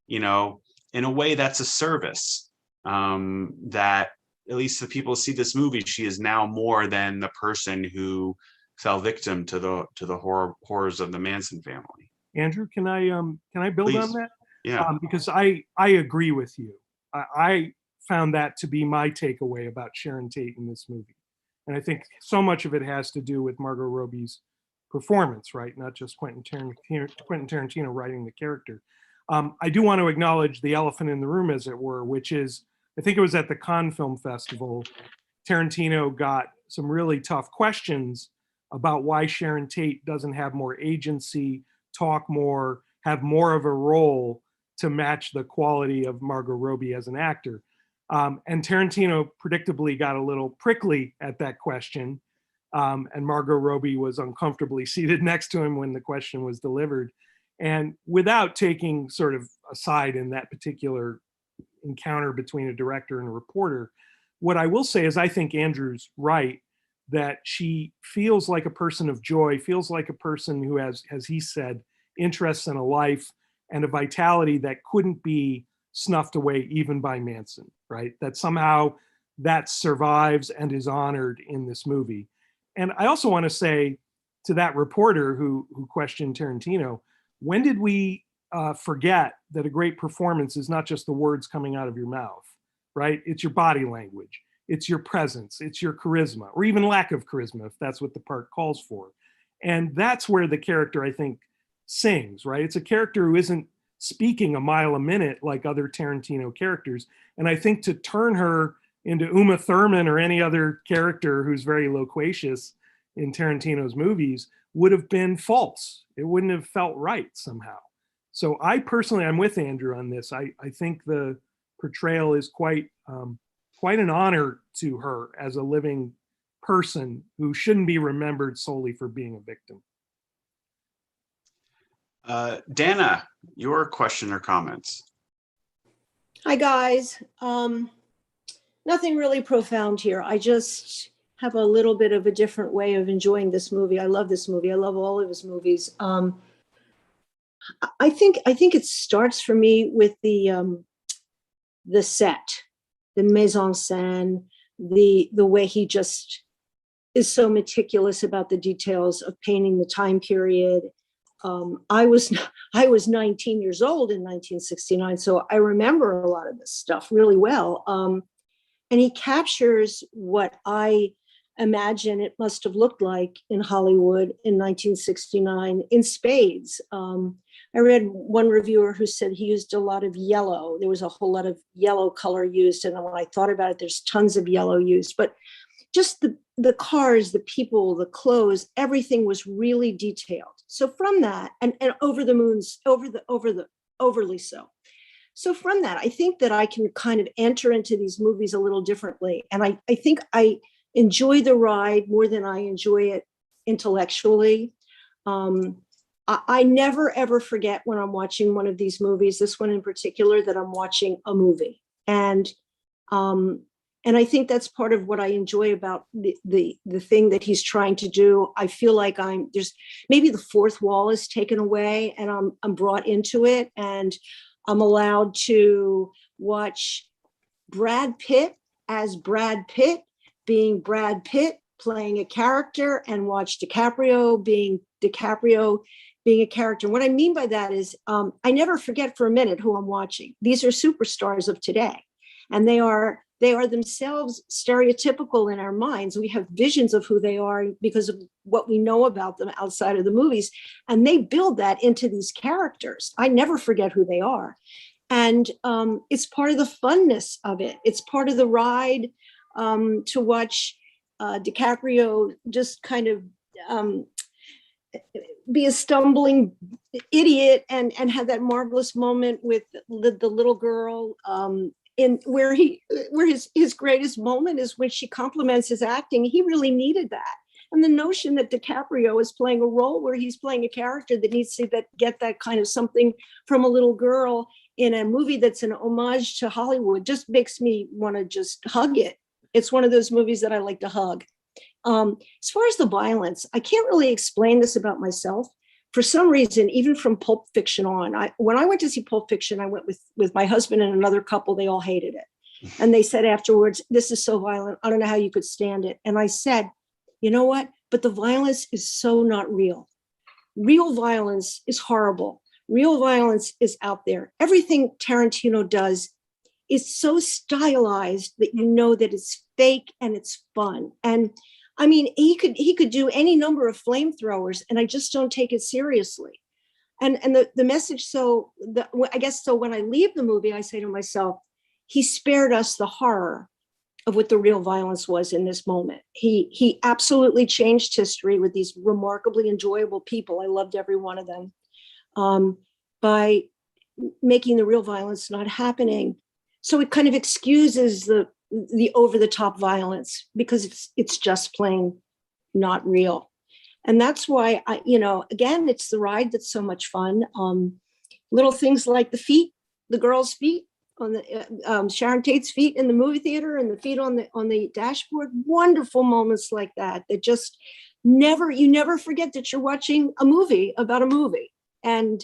you know, in a way that's a service, that at least the people who see this movie, she is now more than the person who fell victim to the horrors of the Manson family. Andrew, can I build Please. on that? Yeah. Because I agree with you. I found that to be my takeaway about Sharon Tate in this movie. And I think so much of it has to do with Margot Robbie's performance, right? Not just Quentin Tarantino writing the character. I do want to acknowledge the elephant in the room, as it were, which is, I think it was at the Cannes Film Festival, Tarantino got some really tough questions about why Sharon Tate doesn't have more agency, talk more, have more of a role to match the quality of Margot Robbie as an actor. And Tarantino predictably got a little prickly at that question. And Margot Robbie was uncomfortably seated next to him when the question was delivered. And without taking sort of a side in that particular encounter between a director and a reporter, what I will say is I think Andrew's right, that she feels like a person of joy, feels like a person who has, as he said, interests in a life and a vitality that couldn't be snuffed away even by Manson, right? That somehow that survives and is honored in this movie. And I also want to say to that reporter who questioned Tarantino, when did we forget that a great performance is not just the words coming out of your mouth, right? It's your body language. It's your presence, it's your charisma, or even lack of charisma, if that's what the part calls for. And that's where the character, I think, sings, right? It's a character who isn't speaking a mile a minute like other Tarantino characters. And I think to turn her into Uma Thurman or any other character who's very loquacious in Tarantino's movies would have been false. It wouldn't have felt right somehow. So I personally, I'm with Andrew on this. I think the portrayal is quite an honor to her as a living person who shouldn't be remembered solely for being a victim. Dana, your question or comments? Hi, guys. Nothing really profound here. I just have a little bit of a different way of enjoying this movie. I love this movie. I love all of his movies. I think it starts for me with the set, the mise en scène, the way he just is so meticulous about the details of painting the time period. I was 19 years old in 1969, so I remember a lot of this stuff really well. And he captures what I imagine it must have looked like in Hollywood in 1969 in spades. I read one reviewer who said he used a lot of yellow. There was a whole lot of yellow color used. And when I thought about it, there's tons of yellow used, but just the cars, the people, the clothes, everything was really detailed. So from that, and over the moons, overly so. So from that, I think that I can kind of enter into these movies a little differently. And I think I enjoy the ride more than I enjoy it intellectually. I never, ever forget when I'm watching one of these movies, this one in particular, that I'm watching a movie. And I think that's part of what I enjoy about the thing that he's trying to do. I feel like there's maybe the fourth wall is taken away and I'm brought into it, and I'm allowed to watch Brad Pitt as Brad Pitt being Brad Pitt playing a character, and watch DiCaprio being a character. And what I mean by that is I never forget for a minute who I'm watching. These are superstars of today, and they are themselves stereotypical in our minds. We have visions of who they are because of what we know about them outside of the movies, and they build that into these characters. I never forget who they are. And it's part of the funness of it. It's part of the ride to watch DiCaprio just kind of be a stumbling idiot and have that marvelous moment with the little girl where his greatest moment is when she compliments his acting. He really needed that. And the notion that DiCaprio is playing a role where he's playing a character that needs to get that kind of something from a little girl in a movie that's an homage to Hollywood just makes me want to just hug it. It's one of those movies that I like to hug. As far as the violence, I can't really explain this about myself. For some reason, even from Pulp Fiction on, when I went to see Pulp Fiction, I went with my husband and another couple. They all hated it. And they said afterwards, "This is so violent. I don't know how you could stand it." And I said, you know what? But the violence is so not real. Real violence is horrible. Real violence is out there. Everything Tarantino does is so stylized that you know that it's fake and it's fun. And I mean, he could do any number of flamethrowers, and I just don't take it seriously. And the message, I guess when I leave the movie, I say to myself, he spared us the horror of what the real violence was in this moment. He absolutely changed history with these remarkably enjoyable people. I loved every one of them, by making the real violence not happening. So it kind of excuses the over-the-top violence because it's just plain not real. And that's why again, it's the ride that's so much fun. Little things like the feet, the girl's feet on the Sharon Tate's feet in the movie theater, and the feet on the dashboard. Wonderful moments like that just you never forget that you're watching a movie about a movie. And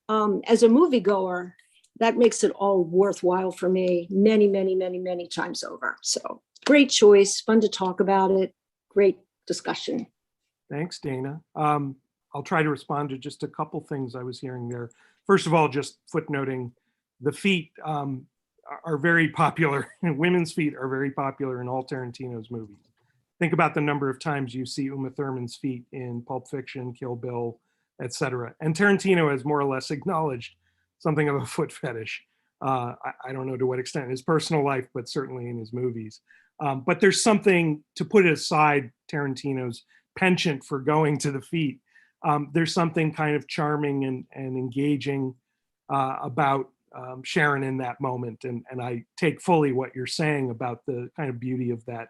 as a moviegoer, that makes it all worthwhile for me many, many, many, many times over. So great choice, fun to talk about it, great discussion. Thanks, Dana. I'll try to respond to just a couple things I was hearing there. First of all, just footnoting, the feet are very popular. Women's feet are very popular in all Tarantino's movies. Think about the number of times you see Uma Thurman's feet in Pulp Fiction, Kill Bill, etc. And Tarantino has more or less acknowledged something of a foot fetish. I don't know to what extent in his personal life, but certainly in his movies. But there's something, to put aside Tarantino's penchant for going to the feet, there's something kind of charming and engaging about Sharon in that moment. And I take fully what you're saying about the kind of beauty of that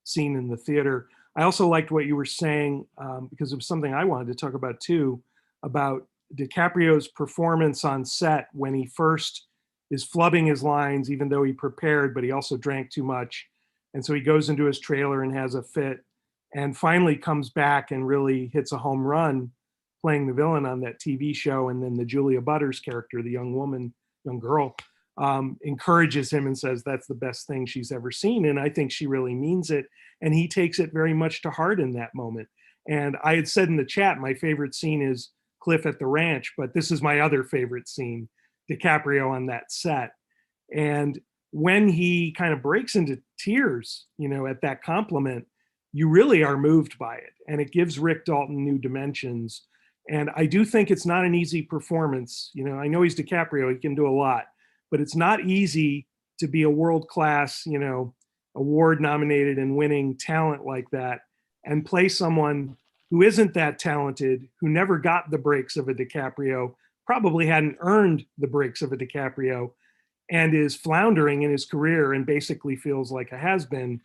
scene in the theater. I also liked what you were saying, because it was something I wanted to talk about too, about DiCaprio's performance on set when he first is flubbing his lines, even though he prepared, but he also drank too much. And so he goes into his trailer and has a fit, and finally comes back and really hits a home run playing the villain on that TV show. And then the Julia Butters character, the young girl, encourages him and says that's the best thing she's ever seen. And I think she really means it. And he takes it very much to heart in that moment. And I had said in the chat, my favorite scene is Cliff at the ranch, but this is my other favorite scene, DiCaprio on that set. And when he kind of breaks into tears, at that compliment, you really are moved by it. And it gives Rick Dalton new dimensions. And I do think it's not an easy performance. You know, I know he's DiCaprio, he can do a lot, but it's not easy to be a world-class, you know, award nominated and winning talent like that and play someone who isn't that talented, who never got the breaks of a DiCaprio, probably hadn't earned the breaks of a DiCaprio, and is floundering in his career and basically feels like a has-been.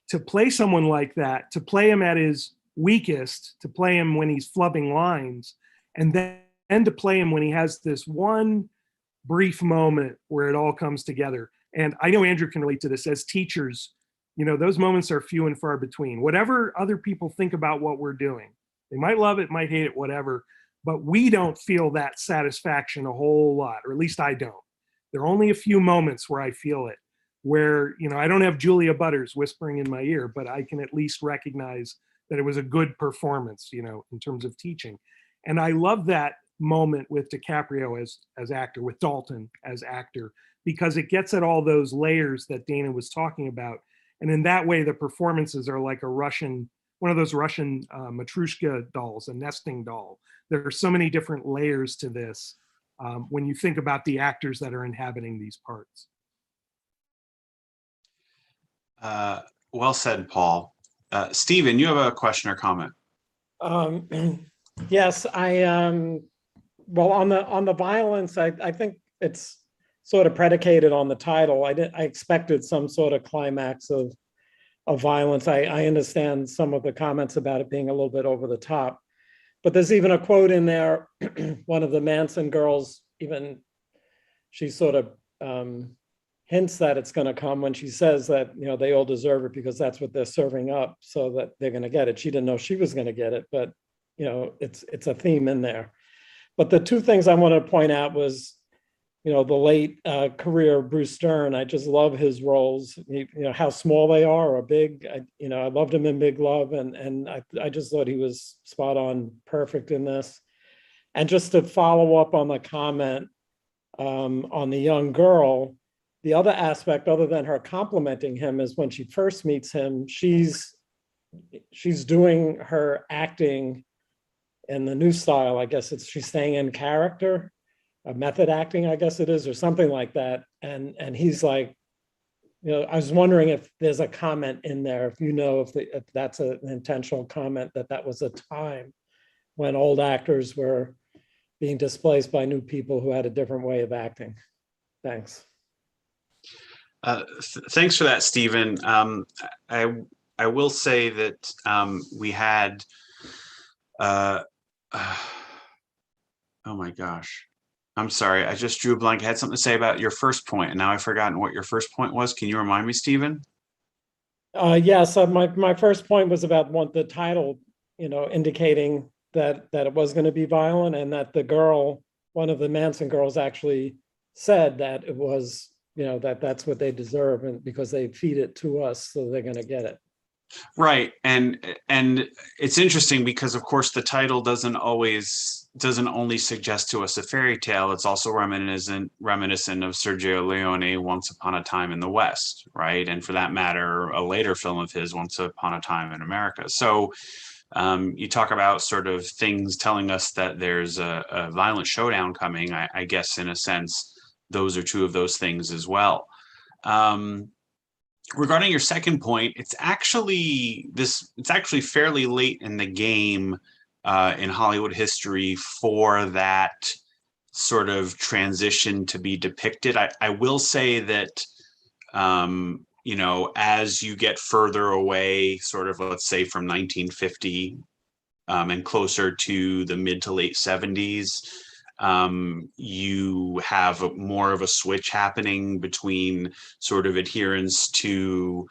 To play someone like that, to play him at his weakest, to play him when he's flubbing lines, and then to play him when he has this one brief moment where it all comes together. And I know Andrew can relate to this. As teachers, you know, those moments are few and far between. Whatever other people think about what we're doing, they might love it, might hate it, whatever, but we don't feel that satisfaction a whole lot, or at least I don't. There are only a few moments where I feel it, where, you know, I don't have Julia Butters whispering in my ear, but I can at least recognize that it was a good performance, you know, in terms of teaching. And I love that moment with DiCaprio as actor, with Dalton as actor, because it gets at all those layers that Dana was talking about. And in that way, the performances are like one of those Russian Matryoshka dolls, a nesting doll. There are so many different layers to this when you think about the actors that are inhabiting these parts. Well said, Paul. Stephen, you have a question or comment? Yes, well, on the violence, I think it's sort of predicated on the title. I expected some sort of climax of violence. I understand some of the comments about it being a little bit over the top, but there's even a quote in there. One of the Manson girls, even she sort of hints that it's going to come when she says that, you know, they all deserve it because that's what they're serving up, so that they're going to get it. She didn't know she was going to get it, but you know, it's a theme in there. But the two things I want to point out was, you know, the late career of Bruce Stern. I just love his roles, you know, how small they are or big. You know, I loved him in Big Love, and I just thought he was spot on, perfect in this. And just to follow up on the comment on the young girl, the other aspect, other than her complimenting him, is when she first meets him, she's doing her acting in the new style. I guess she's staying in character, method acting, I guess it is, or something like that. And he's like, you know, I was wondering if there's a comment in there, if you know, if that's an intentional comment, that was a time when old actors were being displaced by new people who had a different way of acting. Thanks. Thanks for that, Stephen. I will say that we had, oh my gosh, I'm sorry, I just drew a blank. I had something to say about your first point, and now I've forgotten what your first point was. Can you remind me, Stephen? Yes, my first point was about the title, you know, indicating that it was going to be violent, and that the girl, one of the Manson girls, actually said that it was, you know, that's what they deserve, and because they feed it to us, so they're going to get it. Right, and it's interesting because, of course, the title doesn't only suggest to us a fairy tale. It's also reminiscent of Sergio Leone, Once Upon a Time in the West, right? And for that matter, a later film of his, Once Upon a Time in America. So you talk about sort of things telling us that there's a violent showdown coming. I guess in a sense, those are two of those things as well. Regarding your second point, it's actually fairly late in the game in Hollywood history for that sort of transition to be depicted. I will say that, you know, as you get further away, sort of, let's say from 1950 and closer to the mid to late 70s, you have more of a switch happening between sort of adherence to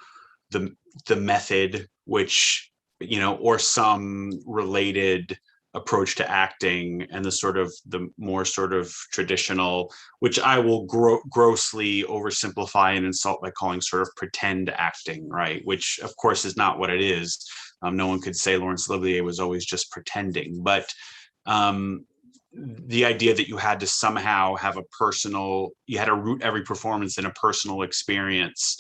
the method, which, you know, or some related approach to acting, and the more sort of traditional, which I will grossly oversimplify and insult by calling sort of pretend acting, right? Which of course is not what it is. No one could say Laurence Olivier was always just pretending, but the idea that you had to somehow have you had to root every performance in a personal experience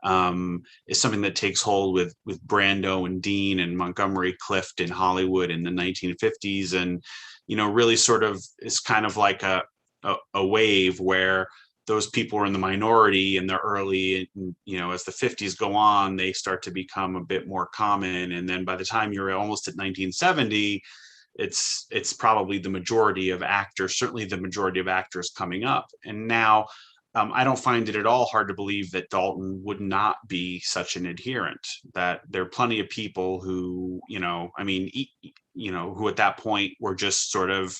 is something that takes hold with Brando and Dean and Montgomery Clift in Hollywood in the 1950s, and really sort of is kind of like a wave where those people are in the minority in the early, as the 50s go on, they start to become a bit more common, and then by the time you're almost at 1970, it's probably the majority of actors, certainly the majority of actors coming up. And now I don't find it at all hard to believe that Dalton would not be such an adherent, that there are plenty of people who, who at that point were just sort of,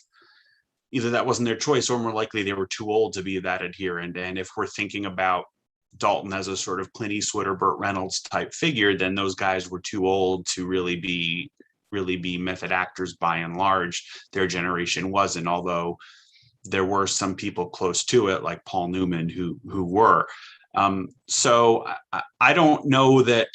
either that wasn't their choice or more likely they were too old to be that adherent. And if we're thinking about Dalton as a sort of Clint Eastwood or Burt Reynolds type figure, then those guys were too old to really be method actors by and large. Their generation wasn't, although there were some people close to it, like Paul Newman, who were. So I don't know that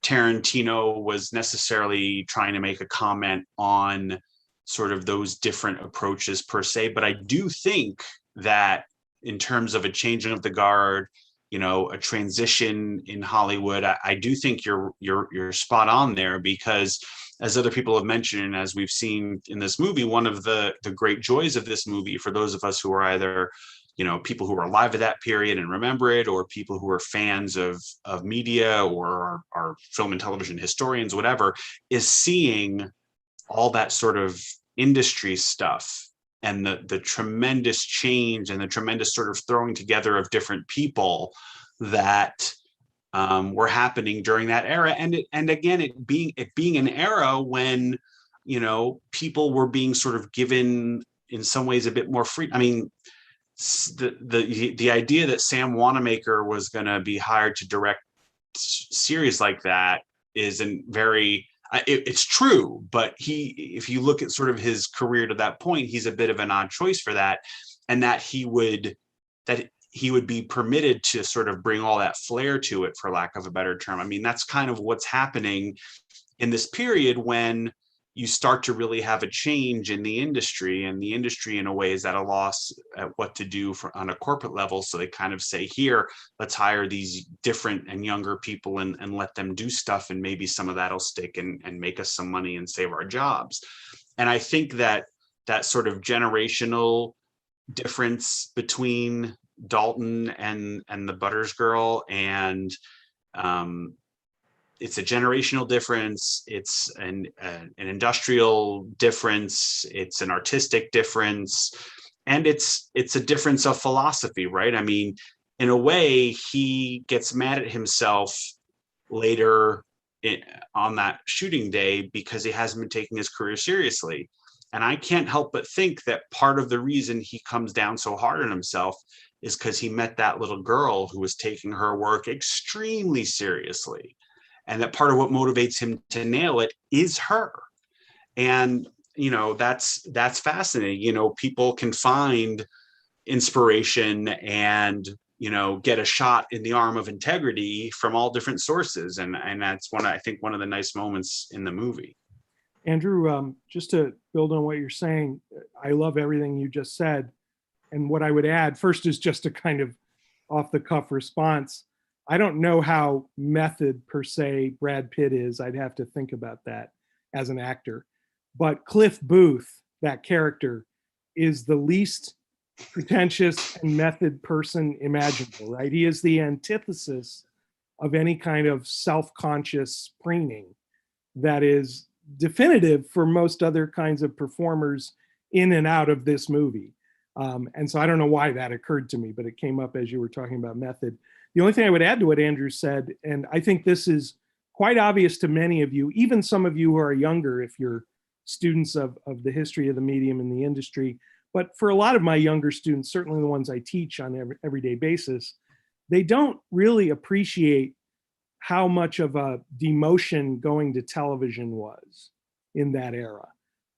Tarantino was necessarily trying to make a comment on sort of those different approaches per se, but I do think that in terms of a changing of the guard, a transition in Hollywood, I do think you're spot on there, because as other people have mentioned, and as we've seen in this movie, one of the great joys of this movie, for those of us who are either, people who were alive at that period and remember it, or people who are fans of media or are film and television historians, whatever, is seeing all that sort of industry stuff and the tremendous change and the tremendous sort of throwing together of different people that were happening during that era, and again, it being an era when people were being sort of given in some ways a bit more free. I mean, the idea that Sam Wanamaker was going to be hired to direct series like that isn't very. It's true, but if you look at sort of his career to that point, he's a bit of an odd choice for that, and that he would be permitted to sort of bring all that flair to it, for lack of a better term. I mean, that's kind of what's happening in this period when you start to really have a change in the industry, and the industry in a way is at a loss at what to do on a corporate level. So they kind of say, here, let's hire these different and younger people and let them do stuff, and maybe some of that'll stick and make us some money and save our jobs. And I think that sort of generational difference between Dalton and the Butters girl, and it's a generational difference, it's an industrial difference, it's an artistic difference, and it's a difference of philosophy, right? I mean, in a way, he gets mad at himself later on that shooting day because he hasn't been taking his career seriously. And I can't help but think that part of the reason he comes down so hard on himself is because he met that little girl who was taking her work extremely seriously. And that part of what motivates him to nail it is her. And, that's fascinating. People can find inspiration and, get a shot in the arm of integrity from all different sources. And that's one of the nice moments in the movie. Andrew, just to build on what you're saying, I love everything you just said. And what I would add first is just a kind of off the cuff response. I don't know how method per se Brad Pitt is. I'd have to think about that as an actor. But Cliff Booth, that character, is the least pretentious and method person imaginable, right? He is the antithesis of any kind of self-conscious preening that is definitive for most other kinds of performers in and out of this movie. And so I don't know why that occurred to me, but it came up as you were talking about method. The only thing I would add to what Andrew said, and I think this is quite obvious to many of you, even some of you who are younger, if you're students of the history of the medium and the industry, but for a lot of my younger students, certainly the ones I teach on an everyday basis, they don't really appreciate how much of a demotion going to television was in that era.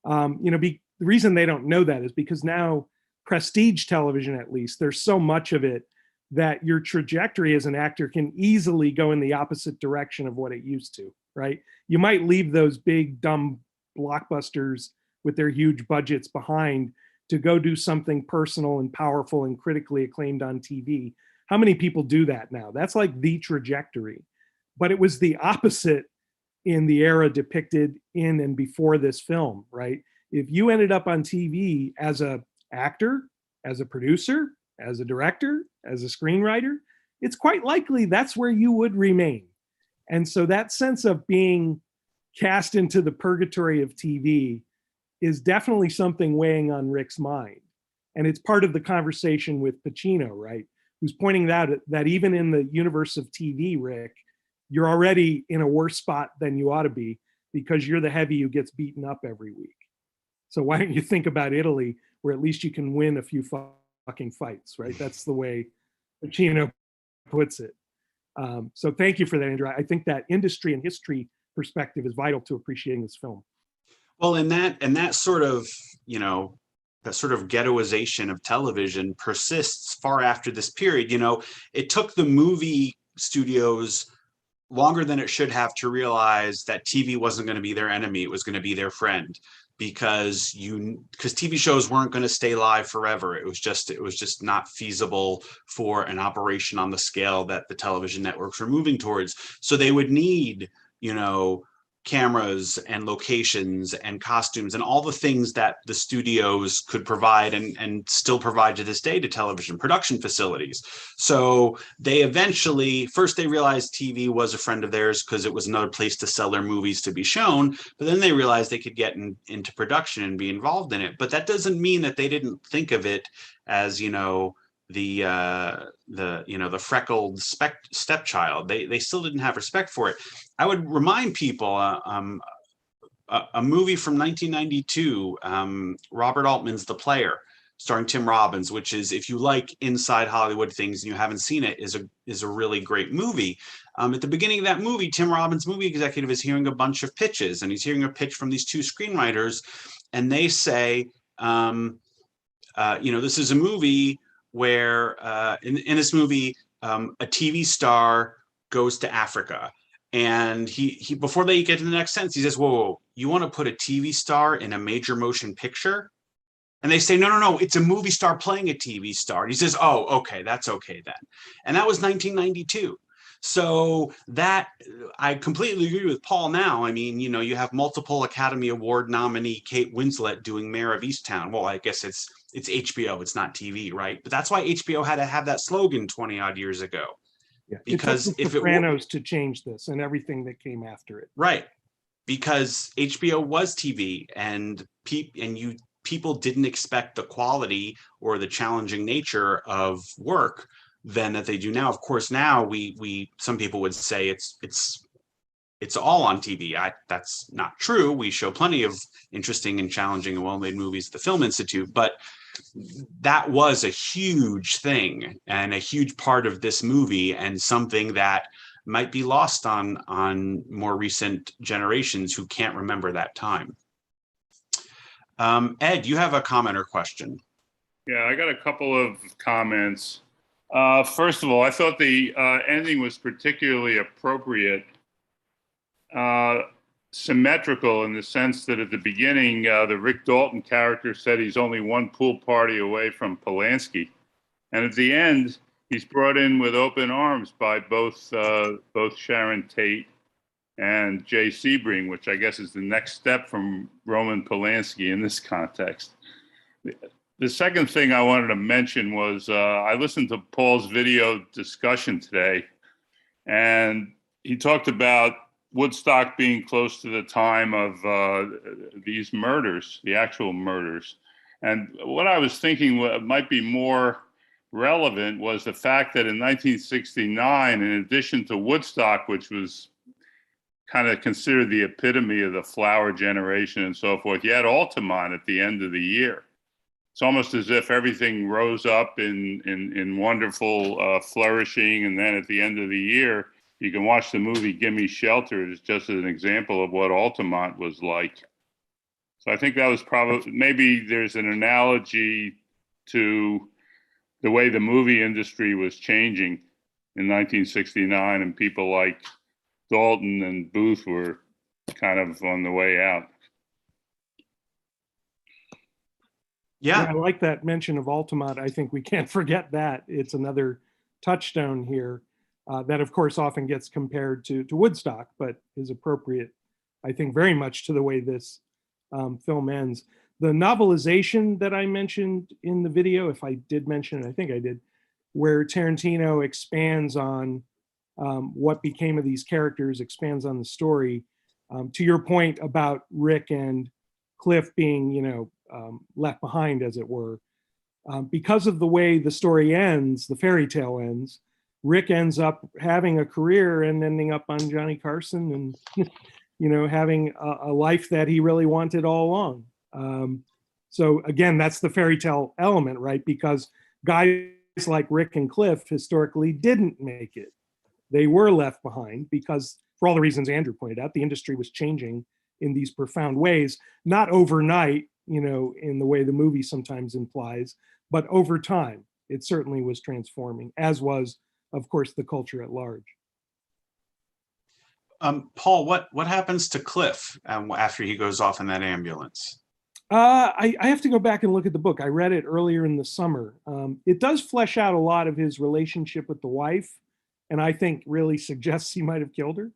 The reason they don't know that is because now prestige television, at least, there's so much of it that your trajectory as an actor can easily go in the opposite direction of what it used to, right? You might leave those big, dumb blockbusters with their huge budgets behind to go do something personal and powerful and critically acclaimed on TV. How many people do that now? That's like the trajectory. But it was the opposite in the era depicted in and before this film, right? If you ended up on TV as a actor, as a producer, as a director, as a screenwriter, it's quite likely that's where you would remain. And so that sense of being cast into the purgatory of TV is definitely something weighing on Rick's mind. And it's part of the conversation with Pacino, right? Who's pointing out that even in the universe of TV, Rick, you're already in a worse spot than you ought to be because you're the heavy who gets beaten up every week. So why don't you think about Italy, where at least you can win a few fucking fights, right? That's the way Pacino puts it. So thank you for that, Andrew. I think that industry and history perspective is vital to appreciating this film. Well, and that sort of, you know, that sort of ghettoization of television persists far after this period. You know, it took the movie studios longer than it should have to realize that TV wasn't going to be their enemy. It was going to be their friend, because TV shows weren't going to stay live forever. It was just not feasible for an operation on the scale that the television networks were moving towards. So they would need, you know, cameras and locations and costumes and all the things that the studios could provide and still provide to this day to television production facilities. So they eventually, first they realized TV was a friend of theirs because it was another place to sell their movies to be shown, but then they realized they could get into production and be involved in it. But that doesn't mean that they didn't think of it as, you know, the freckled stepchild. They still didn't have respect for it. I would remind people a movie from 1992, Robert Altman's The Player, starring Tim Robbins, which is, if you like inside Hollywood things and you haven't seen it, is a really great movie. At the beginning of that movie, Tim Robbins, movie executive, is hearing a bunch of pitches, and he's hearing a pitch from these two screenwriters, and they say, this is a movie where in this movie, a TV star goes to Africa. And he before they get to the next sentence, he says, whoa, you want to put a TV star in a major motion picture? And they say, no, it's a movie star playing a TV star. And he says, oh, okay, that's okay then. And that was 1992. So that, I completely agree with Paul now. I mean, you know, you have multiple Academy Award nominee Kate Winslet doing Mayor of Easttown. Well, I guess it's HBO, it's not TV, right? But that's why HBO had to have that slogan 20 odd years ago. Yeah. Because it took the Sopranos to change this and everything that came after it. Right. Because HBO was TV, and people didn't expect the quality or the challenging nature of work then that they do now. Of course, now we some people would say it's all on TV. That's not true. We show plenty of interesting and challenging and well-made movies at the Film Institute, but that was a huge thing and a huge part of this movie, and something that might be lost on more recent generations who can't remember that time. Ed, you have a comment or question? Yeah, I got a couple of comments. First of all, I thought the ending was particularly appropriate, symmetrical in the sense that at the beginning, the Rick Dalton character said he's only one pool party away from Polanski. And at the end, he's brought in with open arms by both Sharon Tate and Jay Sebring, which I guess is the next step from Roman Polanski in this context. The second thing I wanted to mention was I listened to Paul's video discussion today, and he talked about Woodstock being close to the time of these murders, the actual murders. And what I was thinking might be more relevant was the fact that in 1969, in addition to Woodstock, which was kind of considered the epitome of the flower generation and so forth, you had Altamont at the end of the year. It's almost as if everything rose up in wonderful flourishing, and then at the end of the year, you can watch the movie Gimme Shelter as just as an example of what Altamont was like. So I think that was probably, maybe there's an analogy to the way the movie industry was changing in 1969, and people like Dalton and Booth were kind of on the way out. Yeah, I like that mention of Altamont. I think we can't forget that. It's another touchstone here that, of course, often gets compared to Woodstock, but is appropriate, I think, very much to the way this film ends. The novelization that I mentioned in the video, if I did mention it, I think I did, where Tarantino expands on what became of these characters, expands on the story. To your point about Rick and Cliff being, left behind, as it were, because of the way the story ends, the fairy tale ends, Rick ends up having a career and ending up on Johnny Carson and, having a life that he really wanted all along. So again, that's the fairy tale element, right? Because guys like Rick and Cliff historically didn't make it. They were left behind because, for all the reasons Andrew pointed out, the industry was changing in these profound ways, not overnight, in the way the movie sometimes implies, but over time, it certainly was transforming, as was, of course, the culture at large. Paul, what happens to Cliff after he goes off in that ambulance? I have to go back and look at the book. I read it earlier in the summer. It does flesh out a lot of his relationship with the wife, and I think really suggests he might have killed her.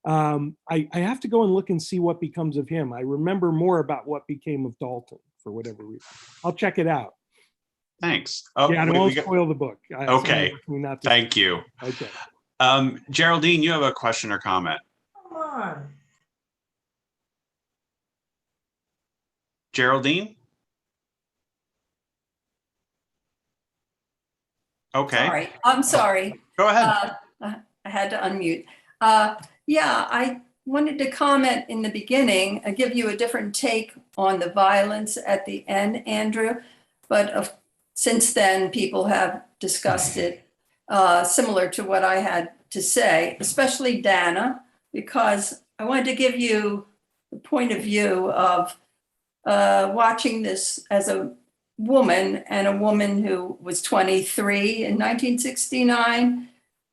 I have to go and look and see what becomes of him. I remember more about what became of Dalton for whatever reason. I'll check it out. Thanks. Oh, yeah, I won't spoil the book. Okay. Thank you. Okay. Geraldine, you have a question or comment? Come on. Geraldine? Okay. Sorry, I'm sorry. Go ahead. I had to unmute. Yeah, I wanted to comment in the beginning, give you a different take on the violence at the end, Andrew. But since then, people have discussed it similar to what I had to say, especially Dana, because I wanted to give you the point of view of watching this as a woman, and a woman who was 23 in 1969.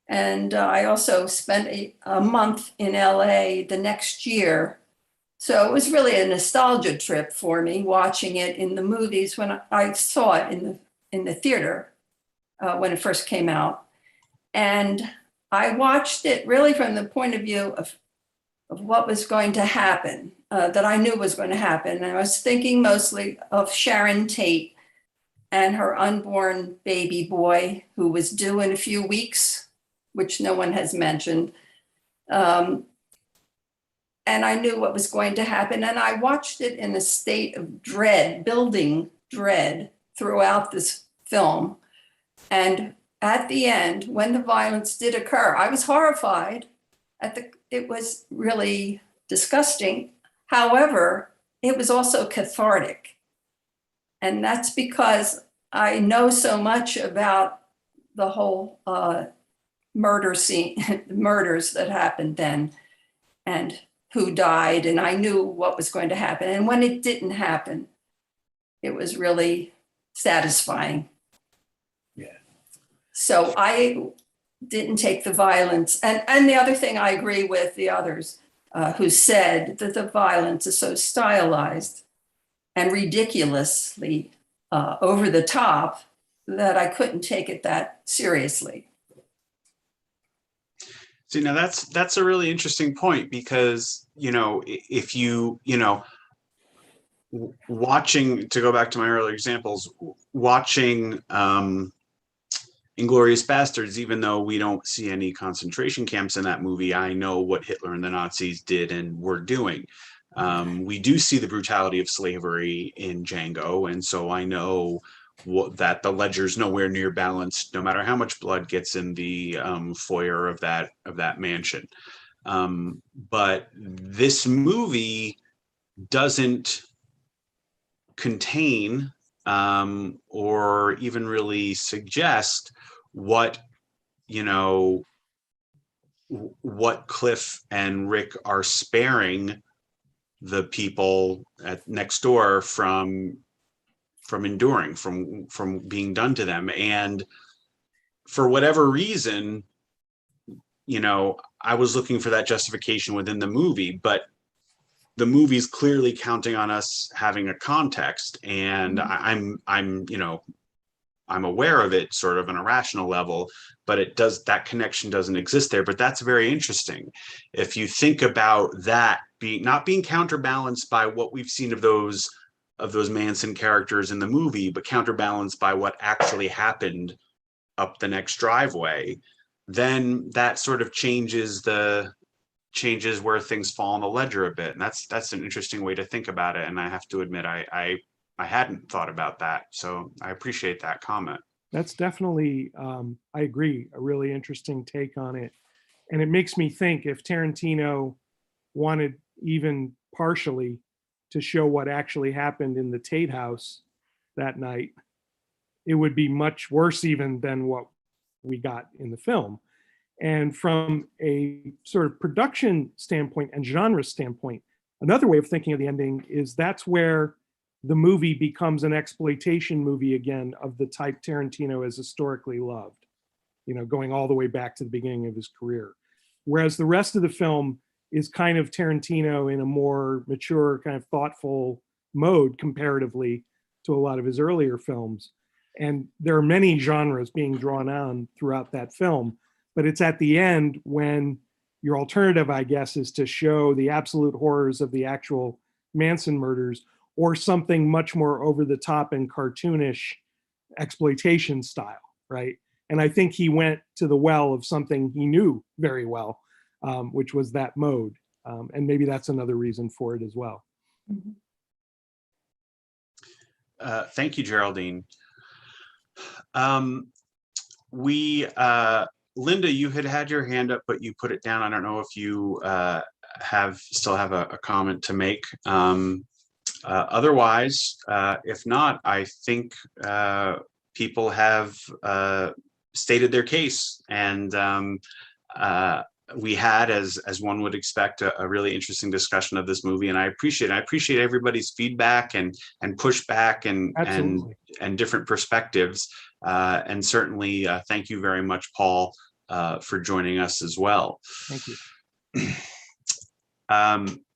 And I also spent a month in LA the next year. So it was really a nostalgia trip for me, watching it in the movies when I saw it in the theater when it first came out. And I watched it really from the point of view of what was going to happen, that I knew was going to happen. And I was thinking mostly of Sharon Tate and her unborn baby boy who was due in a few weeks, which no one has mentioned. And I knew what was going to happen. And I watched it in a state of dread, building dread throughout this film. And at the end, when the violence did occur, I was horrified. It was really disgusting. However, it was also cathartic. And that's because I know so much about the whole murder scene, murders that happened then, and who died, and I knew what was going to happen. And when it didn't happen, it was really satisfying. Yeah. So I didn't take the violence. And the other thing, I agree with the others who said that the violence is so stylized and ridiculously over the top that I couldn't take it that seriously. See, now that's a really interesting point, because, if watching, to go back to my earlier examples, watching Inglourious Bastards, even though we don't see any concentration camps in that movie, I know what Hitler and the Nazis did and were doing. We do see the brutality of slavery in Django, and so I know that the ledger's nowhere near balanced, no matter how much blood gets in the foyer of that mansion. But this movie doesn't contain or even really suggest what Cliff and Rick are sparing the people next door from enduring, from being done to them. And for whatever reason, I was looking for that justification within the movie, but the movie's clearly counting on us having a context. And I'm I'm aware of it sort of on a rational level, but that connection doesn't exist there. But that's very interesting. If you think about that not being counterbalanced by what we've seen of those Manson characters in the movie, but counterbalanced by what actually happened up the next driveway, then that sort of changes where things fall on the ledger a bit. And that's an interesting way to think about it. And I have to admit, I hadn't thought about that. So I appreciate that comment. That's definitely, I agree, a really interesting take on it. And it makes me think if Tarantino wanted even partially to show what actually happened in the Tate house that night, it would be much worse even than what we got in the film. And from a sort of production standpoint and genre standpoint, another way of thinking of the ending is that's where the movie becomes an exploitation movie again of the type Tarantino has historically loved, going all the way back to the beginning of his career. Whereas the rest of the film is kind of Tarantino in a more mature, kind of thoughtful mode comparatively to a lot of his earlier films. And there are many genres being drawn on throughout that film, but it's at the end when your alternative, I guess, is to show the absolute horrors of the actual Manson murders or something much more over the top and cartoonish exploitation style, right? And I think he went to the well of something he knew very well, which was that mode. And maybe that's another reason for it as well. Thank you, Geraldine. Linda, you had your hand up, but you put it down. I don't know if you still have a comment to make. Otherwise, if not, I think people have stated their case, and we had, as one would expect, a really interesting discussion of this movie, and I appreciate everybody's feedback and pushback and different perspectives, and certainly thank you very much, Paul, for joining us as well. Thank you.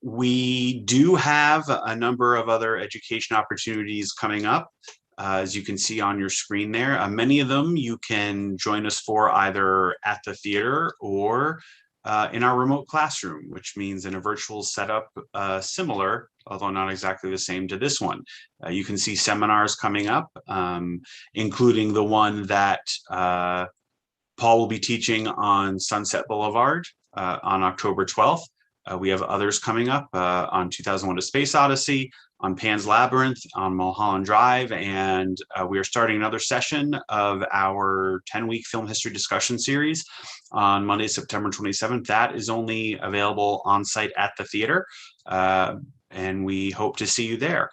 We do have a number of other education opportunities coming up, as you can see on your screen there. Many of them you can join us for either at the theater or in our remote classroom, which means in a virtual setup similar, although not exactly the same to this one. You can see seminars coming up, including the one that Paul will be teaching on Sunset Boulevard on October 12th. We have others coming up on 2001: A Space Odyssey, on Pan's Labyrinth, on Mulholland Drive, and we are starting another session of our 10-week film history discussion series on Monday, September 27th. That is only available on site at the theater, and we hope to see you there.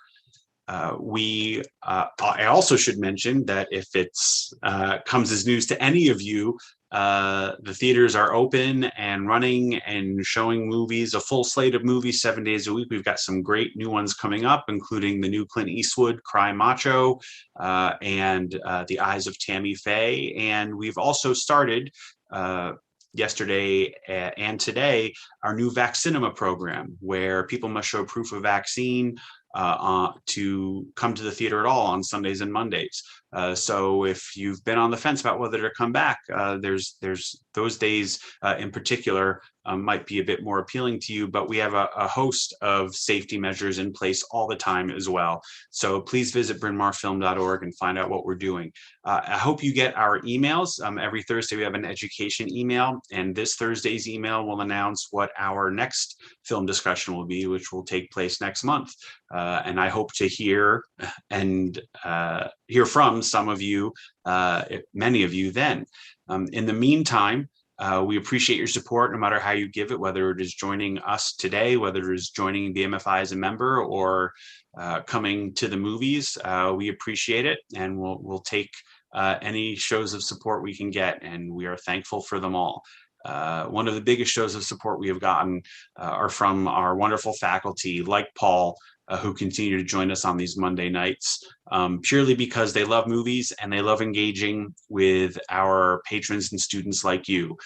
I also should mention that if it's comes as news to any of you, the theaters are open and running and showing movies, a full slate of movies 7 days a week. We've got some great new ones coming up, including the new Clint Eastwood, Cry Macho, and The Eyes of Tammy Faye. And we've also started yesterday and today our new Vaccinema program, where people must show proof of vaccine to come to the theater at all on Sundays and Mondays. So if you've been on the fence about whether to come back, there's those days in particular might be a bit more appealing to you, but we have a host of safety measures in place all the time as well. So please visit brynmarfilm.org and find out what we're doing. I hope you get our emails. Every Thursday we have an education email, and this Thursday's email will announce what our next film discussion will be, which will take place next month. And I hope to hear from some of you, many of you then. In the meantime, we appreciate your support no matter how you give it, whether it is joining us today, whether it is joining BMFI as a member, or coming to the movies. We appreciate it, and we'll take any shows of support we can get, and we are thankful for them all. One of the biggest shows of support we have gotten are from our wonderful faculty, like Paul, who continue to join us on these Monday nights, purely because they love movies and they love engaging with our patrons and students like you,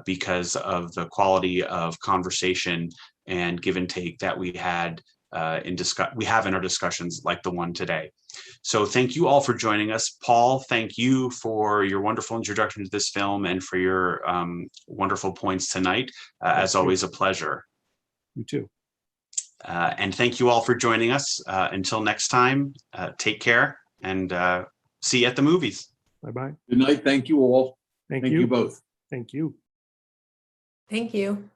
because of the quality of conversation and give and take that we had we have in our discussions like the one today. So thank you all for joining us. Paul, thank you for your wonderful introduction to this film and for your wonderful points tonight. As always, a pleasure. You too. And thank you all for joining us. Until next time, take care and see you at the movies. Bye-bye. Good night. Thank you all. Thank Thank you. you both. Thank you. Thank you.